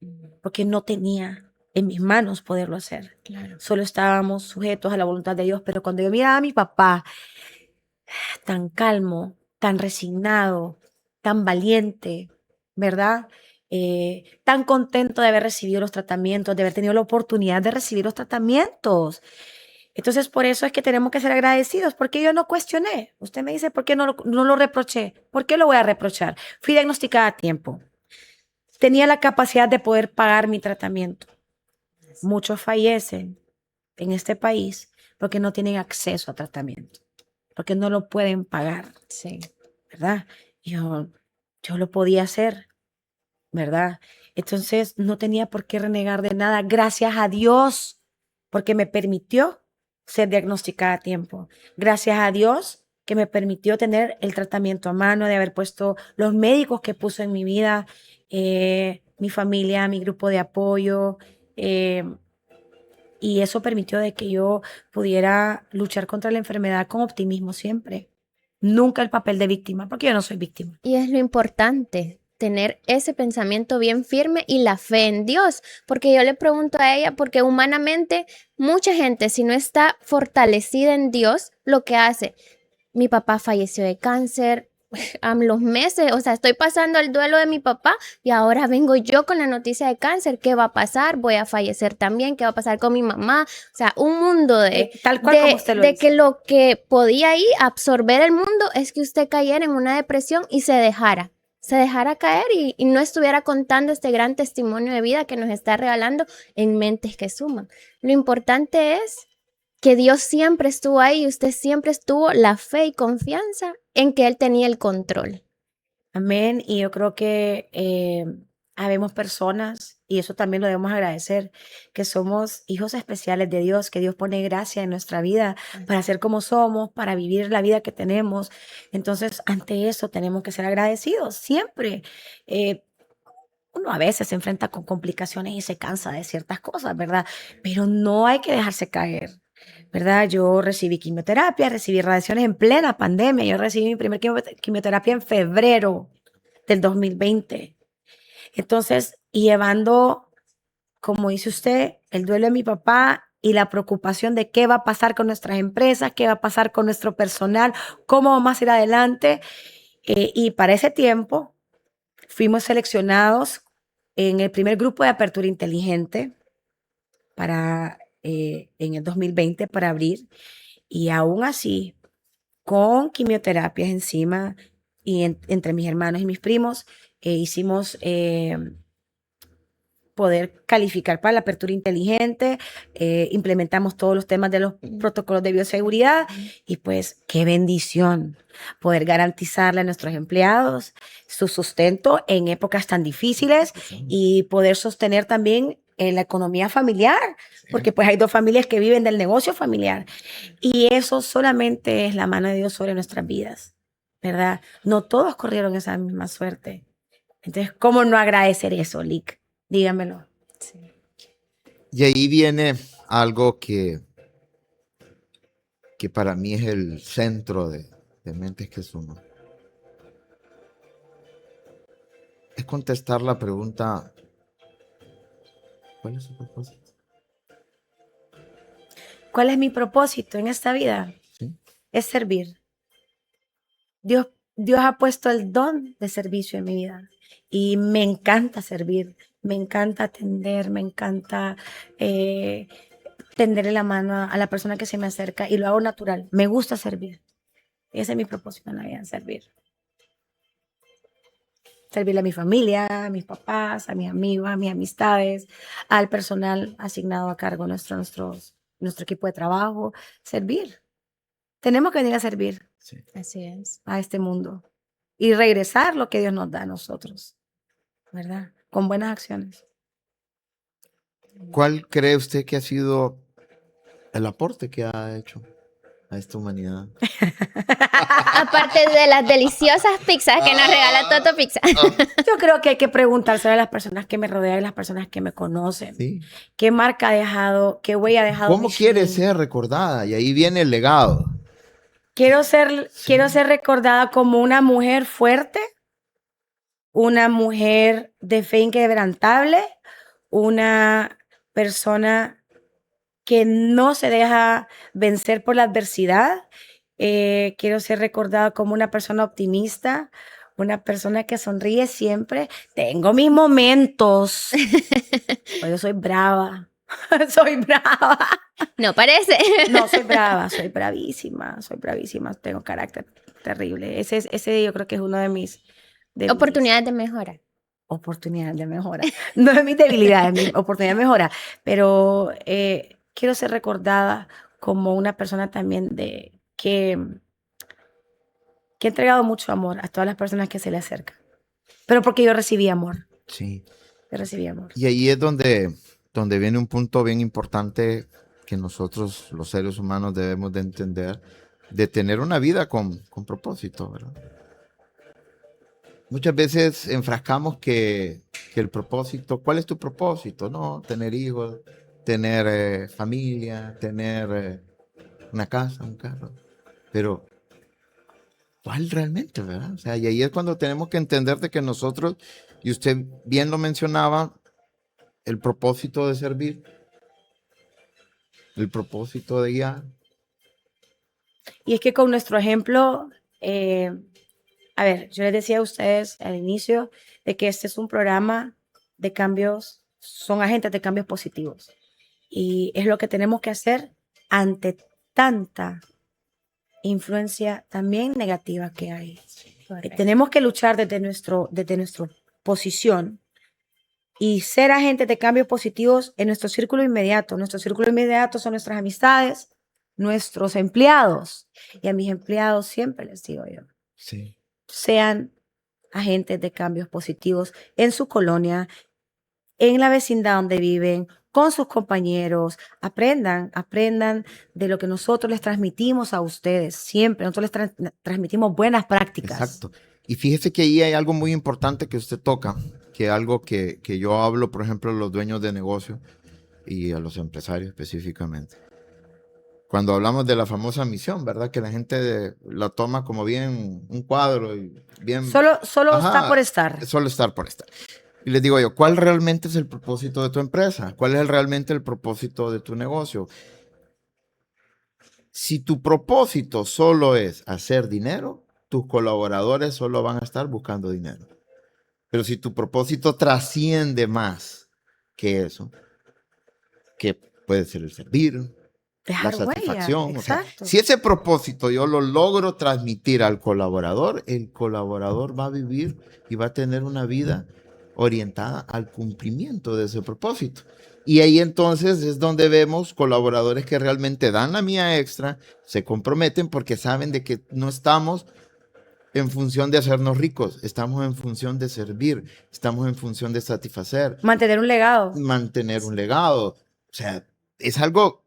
porque no tenía en mis manos poderlo hacer. Claro. Solo estábamos sujetos a la voluntad de Dios, pero cuando yo miraba a mi papá tan calmo, tan resignado, tan valiente, ¿verdad? Tan contento de haber recibido los tratamientos, de haber tenido la oportunidad de recibir los tratamientos. Entonces, por eso es que tenemos que ser agradecidos, porque yo no cuestioné. Usted me dice, ¿por qué no lo reproché? ¿Por qué lo voy a reprochar? Fui diagnosticada a tiempo. Tenía la capacidad de poder pagar mi tratamiento. Muchos fallecen en este país porque no tienen acceso a tratamiento, porque no lo pueden pagar. Sí. ¿Verdad? Yo lo podía hacer, ¿verdad? Entonces no tenía por qué renegar de nada. Gracias a Dios, porque me permitió ser diagnosticada a tiempo. Gracias a Dios que me permitió tener el tratamiento a mano, de haber puesto los médicos que puso en mi vida, mi familia, mi grupo de apoyo, y eso permitió de que yo pudiera luchar contra la enfermedad con optimismo siempre. Nunca el papel de víctima, porque yo no soy víctima. Y es lo importante, tener ese pensamiento bien firme y la fe en Dios, porque yo le pregunto a ella, porque humanamente mucha gente, si no está fortalecida en Dios, lo que hace, mi papá falleció de cáncer a los meses, o sea, estoy pasando el duelo de mi papá y ahora vengo yo con la noticia de cáncer. ¿Qué va a pasar? Voy a fallecer también. ¿Qué va a pasar con mi mamá? O sea, un mundo Tal cual como usted lo de dice. que lo que podía ahí absorber el mundo es que usted cayera en una depresión y se dejara caer y no estuviera contando este gran testimonio de vida que nos está regalando en Mentes que Suman. Lo importante es que Dios siempre estuvo ahí y usted siempre estuvo la fe y confianza en que Él tenía el control. Amén. Y yo creo que habemos personas, y eso también lo debemos agradecer, que somos hijos especiales de Dios, que Dios pone gracia en nuestra vida para ser como somos, para vivir la vida que tenemos. Entonces, ante eso tenemos que ser agradecidos siempre. Eh, Uno a veces se enfrenta con complicaciones y se cansa de ciertas cosas, ¿verdad? Pero no hay que dejarse caer, ¿verdad? Yo recibí quimioterapia, recibí radiaciones en plena pandemia. Yo recibí mi primer quimioterapia en febrero del 2020. Entonces, y llevando, como dice usted, el duelo de mi papá y la preocupación de qué va a pasar con nuestras empresas, qué va a pasar con nuestro personal, cómo vamos a ir adelante. Y para ese tiempo fuimos seleccionados en el primer grupo de apertura inteligente para en el 2020 para abrir. Y aún así, con quimioterapias encima y entre mis hermanos y mis primos, hicimos poder calificar para la apertura inteligente, implementamos todos los temas de los protocolos de bioseguridad y pues qué bendición poder garantizarle a nuestros empleados su sustento en épocas tan difíciles y poder sostener también la economía familiar, porque pues hay dos familias que viven del negocio familiar y eso solamente es la mano de Dios sobre nuestras vidas, ¿verdad? No todos corrieron esa misma suerte. Entonces, ¿cómo no agradecer eso, Lick? Dígamelo. Sí. Y ahí viene algo que para mí es el centro de Mentes que Suman. Es contestar la pregunta, ¿cuál es su propósito? ¿Cuál es mi propósito en esta vida? ¿Sí? Es servir. Dios ha puesto el don de servicio en mi vida y me encanta servir, me encanta atender, me encanta tenderle la mano a la persona que se me acerca y lo hago natural. Me gusta servir. Ese es mi propósito en la vida, servir. Servirle a mi familia, a mis papás, a mis amigos, a mis amistades, al personal asignado a cargo, nuestro equipo de trabajo. Servir. Tenemos que venir a servir Sí. Así es. a este mundo y regresar lo que Dios nos da a nosotros, ¿verdad? Con buenas acciones. ¿Cuál cree usted que ha sido el aporte que ha hecho a esta humanidad? Aparte de las deliciosas pizzas que nos regala Toto Pizza. Yo creo que hay que preguntarse a las personas que me rodean y las personas que me conocen. Sí. ¿Qué marca ha dejado? ¿Qué huella ha dejado? ¿Cómo quiere ser recordada? Y ahí viene el legado. Quiero ser recordada como una mujer fuerte, una mujer de fe inquebrantable, una persona que no se deja vencer por la adversidad. Quiero ser recordada como una persona optimista, una persona que sonríe siempre. Tengo mis momentos. Yo soy brava. Soy brava. No parece. No, soy brava, soy bravísima, tengo carácter terrible. Ese yo creo que es uno de mis Oportunidades de mejora. oportunidades de mejora. No es mis debilidades, mi oportunidad de mejora, pero quiero ser recordada como una persona también que ha entregado mucho amor a todas las personas que se le acercan. Pero porque yo recibí amor. Sí. Yo recibí amor. Y ahí es donde viene un punto bien importante que nosotros, los seres humanos, debemos de entender, de tener una vida con propósito, ¿verdad? Muchas veces enfrascamos que el propósito, ¿cuál es tu propósito? No, tener hijos, tener familia, tener una casa, un carro. Pero ¿cuál realmente, verdad? O sea, y ahí es cuando tenemos que entender de que nosotros, y usted bien lo mencionaba, el propósito de servir, el propósito de guiar. Y es que con nuestro ejemplo, a ver, yo les decía a ustedes al inicio de que este es un programa de cambios, son agentes de cambios positivos. Y es lo que tenemos que hacer ante tanta influencia también negativa que hay. Correcto. Tenemos que luchar desde nuestra posición y ser agentes de cambios positivos en nuestro círculo inmediato. Nuestro círculo inmediato son nuestras amistades, nuestros empleados. Y a mis empleados siempre les digo yo, Sí. sean agentes de cambios positivos en su colonia, en la vecindad donde viven, con sus compañeros. Aprendan de lo que nosotros les transmitimos a ustedes. Siempre nosotros les transmitimos buenas prácticas. Exacto. Y fíjese que ahí hay algo muy importante que usted toca, que algo que yo hablo, por ejemplo, a los dueños de negocio y a los empresarios específicamente. Cuando hablamos de la famosa misión, ¿verdad? Que la gente la toma como bien un cuadro y bien... Solo Ajá, está por estar. Solo estar por estar. Y les digo yo, ¿cuál realmente es el propósito de tu empresa? ¿Cuál es realmente el propósito de tu negocio? Si tu propósito solo es hacer dinero, tus colaboradores solo van a estar buscando dinero. Pero si tu propósito trasciende más que eso, que puede ser el servir, la Dejar huella. satisfacción. O sea, Exacto. si ese propósito yo lo logro transmitir al colaborador, el colaborador va a vivir y va a tener una vida orientada al cumplimiento de ese propósito. Y ahí entonces es donde vemos colaboradores que realmente dan la mía extra, se comprometen porque saben de que no estamos en función de hacernos ricos, estamos en función de servir, estamos en función de satisfacer, Mantener un legado. mantener un legado. O sea, es algo,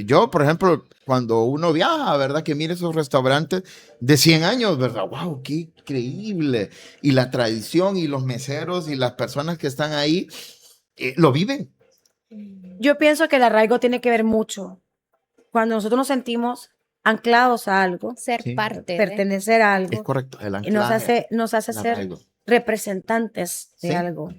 yo, por ejemplo, cuando uno viaja, ¿verdad? Que mire esos restaurantes de 100 años, ¿verdad? ¡Wow! ¡Qué increíble! Y la tradición y los meseros y las personas que están ahí lo viven. Yo pienso que el arraigo tiene que ver mucho. Cuando nosotros nos sentimos anclados a algo, Ser Sí. parte de. pertenecer a Es algo, correcto. El y nos anclaje, hace el ser arraigo. representantes de Sí. algo.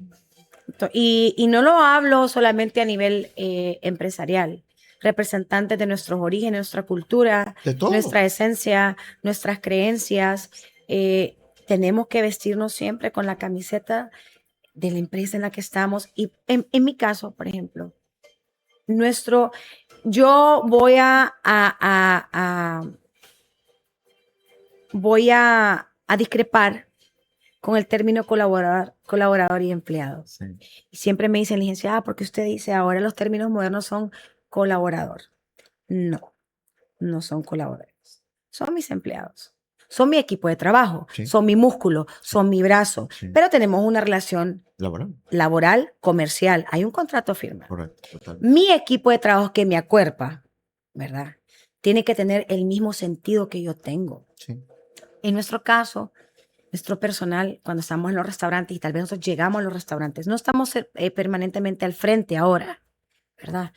Y no lo hablo solamente a nivel empresarial, representantes de nuestros orígenes, nuestra cultura, De todo. nuestra esencia, nuestras creencias. Tenemos que vestirnos siempre con la camiseta de la empresa en la que estamos. Y en mi caso, por ejemplo, yo voy a discrepar con el término colaborador y empleado. Sí. Y siempre me dicen, licenciada, porque usted dice ahora los términos modernos son colaborador. No, no son colaboradores. Son mis empleados. Son mi equipo de trabajo, Sí. son mi músculo, son mi brazo. Sí. Pero tenemos una relación Laboral. laboral, comercial. Hay un contrato firme. Correcto. Total. Mi equipo de trabajo que me acuerpa, ¿verdad? Tiene que tener el mismo sentido que yo tengo. Sí. En nuestro caso, nuestro personal, cuando estamos en los restaurantes y tal vez nosotros llegamos a los restaurantes, no estamos permanentemente al frente ahora, ¿verdad?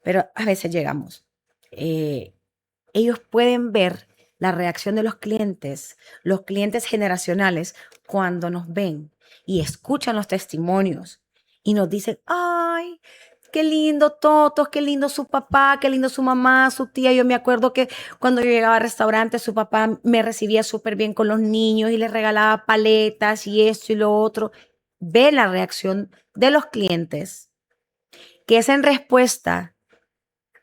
Pero a veces llegamos. Ellos pueden ver la reacción de los clientes generacionales, cuando nos ven y escuchan los testimonios y nos dicen, ay, qué lindo Totos, qué lindo su papá, qué lindo su mamá, su tía. Yo me acuerdo que cuando yo llegaba al restaurante, su papá me recibía súper bien con los niños y les regalaba paletas y esto y lo otro. Ve la reacción de los clientes, que es en respuesta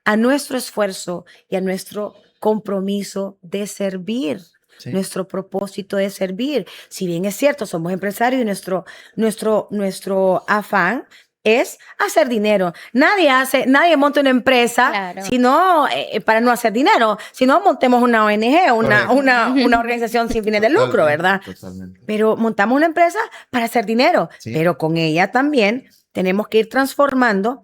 a nuestro esfuerzo y a nuestro compromiso de servir. Sí. Nuestro propósito de servir. Si bien es cierto, somos empresarios y nuestro afán es hacer dinero. Nadie monta una empresa Claro. sino para no hacer dinero. Si no, montemos una ONG, Correcto. una organización sin fines de lucro, Totalmente, ¿verdad? Totalmente. Pero montamos una empresa para hacer dinero. Sí. Pero con ella también tenemos que ir transformando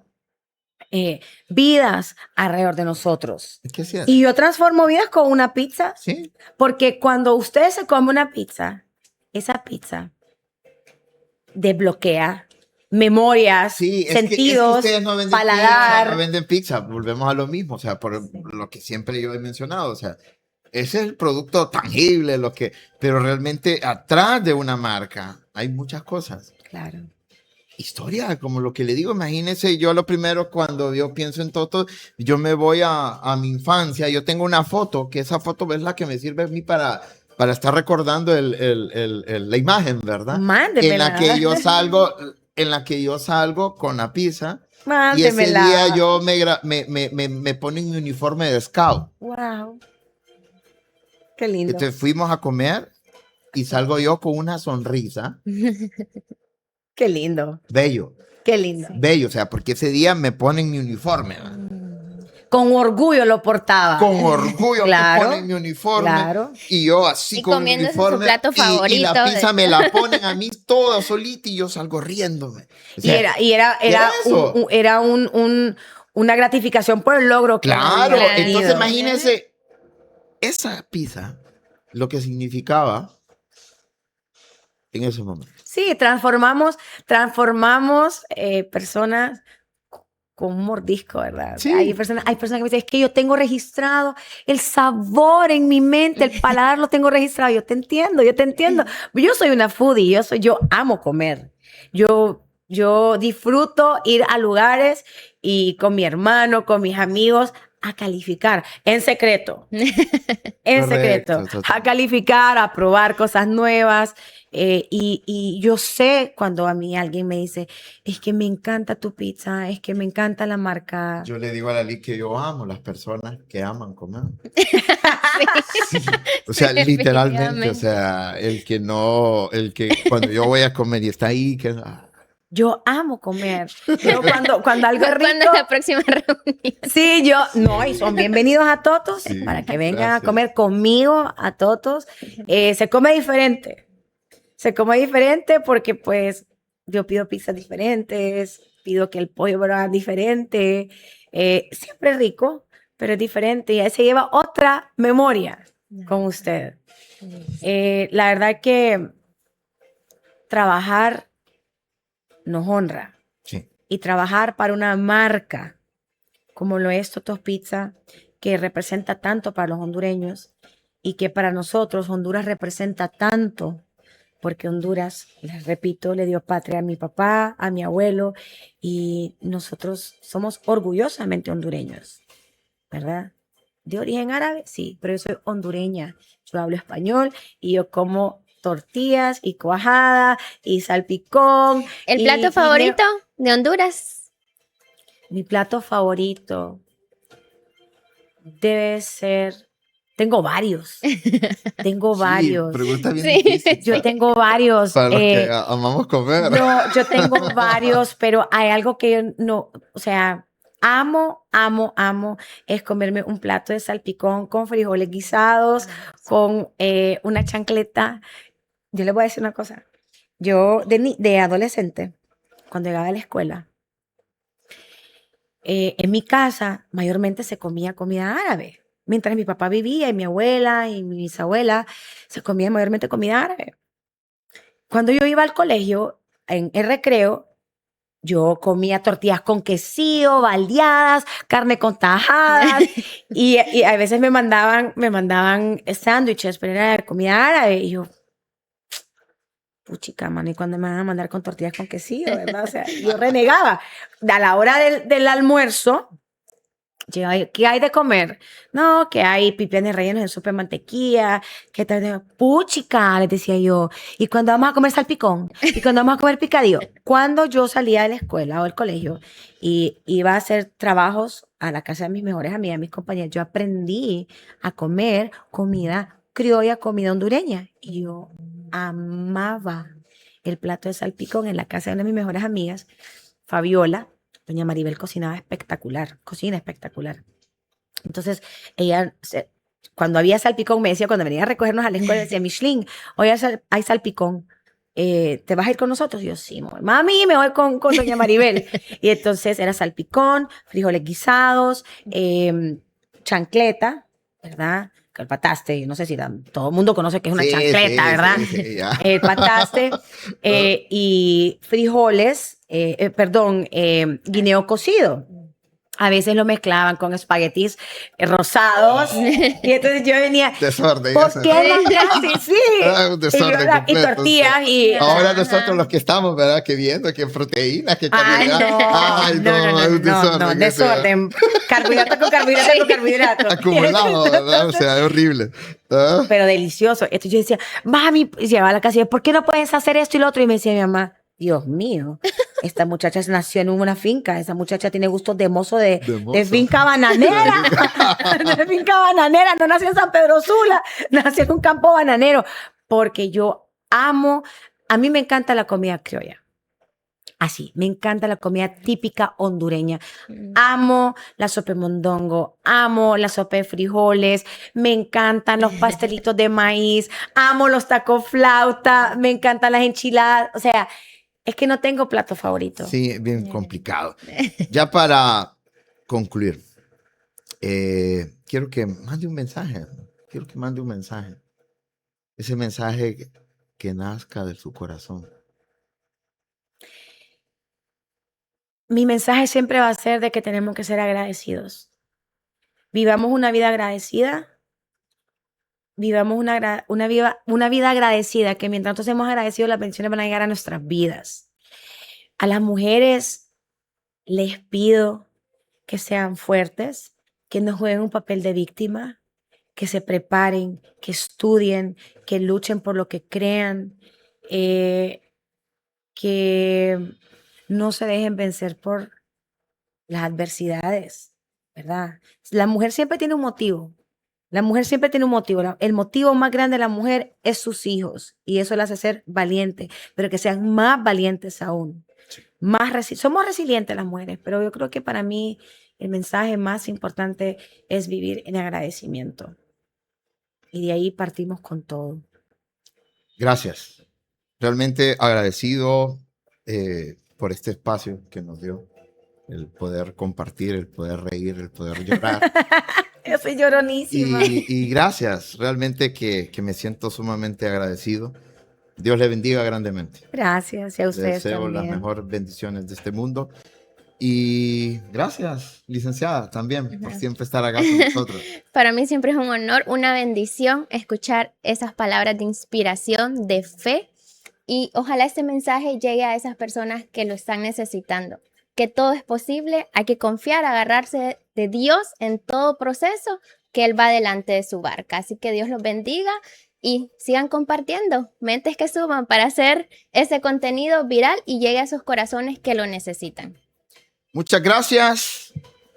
vidas alrededor de nosotros. Es que sí es. Y yo transformo vidas con una pizza. Sí. Porque cuando usted se come una pizza, esa pizza desbloquea memorias, Sí, sentidos, ustedes no venden paladar. pizza, no venden pizza. Volvemos a lo mismo, o sea, por lo que siempre yo he mencionado, o sea, ese es el producto tangible, pero realmente atrás de una marca hay muchas cosas. Claro. Historia, como lo que le digo, imagínense, yo lo primero cuando yo pienso en Toto, yo me voy a mi infancia, yo tengo una foto, que esa foto es la que me sirve a mí para estar recordando la imagen, ¿verdad? Mándemela. En la que yo salgo con la pizza. Mándemela. Y ese día yo me ponen mi uniforme de scout. Wow. Qué lindo. Entonces fuimos a comer y salgo yo con una sonrisa. Qué lindo. Bello. Qué lindo. Bello, o sea, porque ese día me ponen mi uniforme. Con orgullo lo portaba. Con orgullo Claro, me ponen mi uniforme. claro. Y yo así Y con mi comiéndose su uniforme. plato Y favorito la pizza de- me la ponen a mí toda solita y yo salgo riéndome. O sea, Era eso. una gratificación por el logro que Claro, había tenido. entonces imagínense esa pizza, lo que significaba en ese momento. Sí, transformamos personas con un mordisco, ¿verdad? Sí. Hay personas que me dicen, es que yo tengo registrado el sabor en mi mente, el paladar lo tengo registrado. Yo te entiendo. Yo soy una foodie, yo amo comer. Yo disfruto ir a lugares y con mi hermano, con mis amigos, a calificar, en secreto. En secreto. total. A calificar, a probar cosas nuevas. Y yo sé cuando a mí alguien me dice, es que me encanta tu pizza, es que me encanta la marca. Yo le digo a Lali que yo amo las personas que aman comer. Sí. O sea, Sí, literalmente, o definitivamente. sea, el que cuando yo voy a comer y está ahí, Yo amo comer. Yo cuando algo es ¿Cuándo es rico, la próxima reunión? sí, y son bienvenidos a Totos Sí, para que vengan gracias. a comer conmigo a Totos. Se come diferente. Se come diferente porque pues yo pido pizzas diferentes, pido que el pollo sea diferente. Siempre es rico, pero es diferente y ahí se lleva otra memoria con usted. La verdad que trabajar nos honra. Sí. Y trabajar para una marca como lo es Totos Pizza, que representa tanto para los hondureños y que para nosotros Honduras representa tanto, porque Honduras, les repito, le dio patria a mi papá, a mi abuelo, y nosotros somos orgullosamente hondureños, ¿verdad? ¿De origen árabe? Sí, pero yo soy hondureña. Yo hablo español y yo como tortillas y cuajada y salpicón. ¿El y plato favorito de Honduras? Mi plato favorito debe ser... Tengo varios. Tengo varios. Pregunta bien Sí. difícil. Yo tengo varios. Para los que amamos comer. No, yo tengo varios, pero hay algo que yo no, o sea, amo, es comerme un plato de salpicón con frijoles guisados, con una chancleta. Yo les voy a decir una cosa. Yo, de adolescente, cuando llegaba a la escuela, en mi casa mayormente se comía comida árabe. Mientras mi papá vivía y mi abuela y mi bisabuela, se comía mayormente comida árabe. Cuando yo iba al colegio, en el recreo, yo comía tortillas con quesillo, baldeadas, carne con tajadas y a veces me mandaban sándwiches, pero era de comida árabe y yo, puchica, mano, ¿y cuándo me van a mandar con tortillas con quesillo, verdad? O sea, yo renegaba. A la hora del almuerzo, yo, ¿qué hay de comer? No, que hay pipianes rellenos de sopa de mantequilla, que tal, puchica, les decía yo. ¿Y cuando vamos a comer salpicón? ¿Y cuando vamos a comer picadillo? Cuando yo salía de la escuela o del colegio y iba a hacer trabajos a la casa de mis mejores amigas, mis compañeras, yo aprendí a comer comida criolla, comida hondureña. Y yo amaba el plato de salpicón en la casa de una de mis mejores amigas, Fabiola. Doña Maribel cocinaba espectacular, cocina espectacular. Entonces, ella, cuando había salpicón, me decía, cuando venía a recogernos a la escuela, decía, Micheline, hoy hay salpicón, ¿te vas a ir con nosotros? Y yo, sí, mami, me voy con doña Maribel. Y entonces era salpicón, frijoles guisados, chancleta, ¿verdad? Que el pataste, yo no sé si todo el mundo conoce que es una chancleta, ¿verdad? Sí, ya. El pataste y frijoles, guineo cocido. A veces lo mezclaban con espaguetis rosados. Y entonces yo venía, Desorden. ¿por ese. qué no casi? Sí. Un desorden Y completo. tortillas y... Ahora nosotros los que estamos, ¿verdad? Que viendo, que proteína, que Ay, carbohidratos. Es un desorden. desorden. Carbohidrato con carbohidrato con carbohidrato. Acumulado, ¿verdad? O sea, es horrible. ¿Ah? Pero delicioso. Entonces yo decía, mami, y llevaba a la casa y decía, ¿por qué no puedes hacer esto y lo otro? Y me decía mi mamá, Dios mío, esta muchacha nació en una finca, esa muchacha tiene gustos de mozo de finca bananera, de finca bananera, no nació en San Pedro Sula, nació en un campo bananero, porque yo amo, a mí me encanta la comida criolla. Así, me encanta la comida típica hondureña. Amo la sopa de mondongo, amo la sopa de frijoles, me encantan los pastelitos de maíz, amo los tacos flauta, me encantan las enchiladas. O sea, es que no tengo plato favorito. Sí, bien complicado. Ya para concluir, quiero que mande un mensaje. Quiero que mande un mensaje. Ese mensaje que nazca de su corazón. Mi mensaje siempre va a ser de que tenemos que ser agradecidos. Vivamos una vida agradecida. Vivamos una vida agradecida, que mientras nosotros hemos agradecido, las bendiciones van a llegar a nuestras vidas. A las mujeres les pido que sean fuertes, que no jueguen un papel de víctima, que se preparen, que estudien, que luchen por lo que crean, que no se dejen vencer por las adversidades, ¿verdad? La mujer siempre tiene un motivo. La mujer siempre tiene un motivo. El motivo más grande de la mujer es sus hijos y eso la hace ser valiente, pero que sean más valientes aún. Somos resilientes las mujeres, pero yo creo que para mí el mensaje más importante es vivir en agradecimiento. Y de ahí partimos con todo. Gracias. Realmente agradecido por este espacio que nos dio. El poder compartir, el poder reír, el poder llorar. Yo soy lloronísima. Y gracias. Realmente que me siento sumamente agradecido. Dios le bendiga grandemente. Gracias, y a ustedes Deseo también. las mejores bendiciones de este mundo. Y gracias, licenciada, también, por siempre estar acá con nosotros. Para mí siempre es un honor, una bendición escuchar esas palabras de inspiración, de fe, y ojalá este mensaje llegue a esas personas que lo están necesitando. Que todo es posible, hay que confiar, agarrarse de Dios en todo proceso, que Él va delante de su barca. Así que Dios los bendiga y sigan compartiendo Mentes que Suman para hacer ese contenido viral y llegue a sus corazones que lo necesitan. Muchas gracias.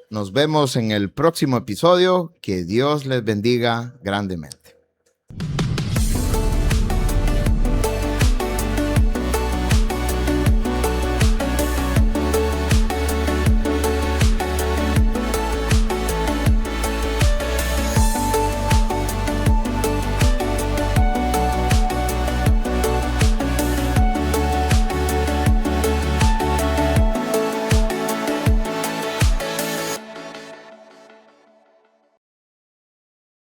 Nos vemos en el próximo episodio. Que Dios les bendiga grandemente.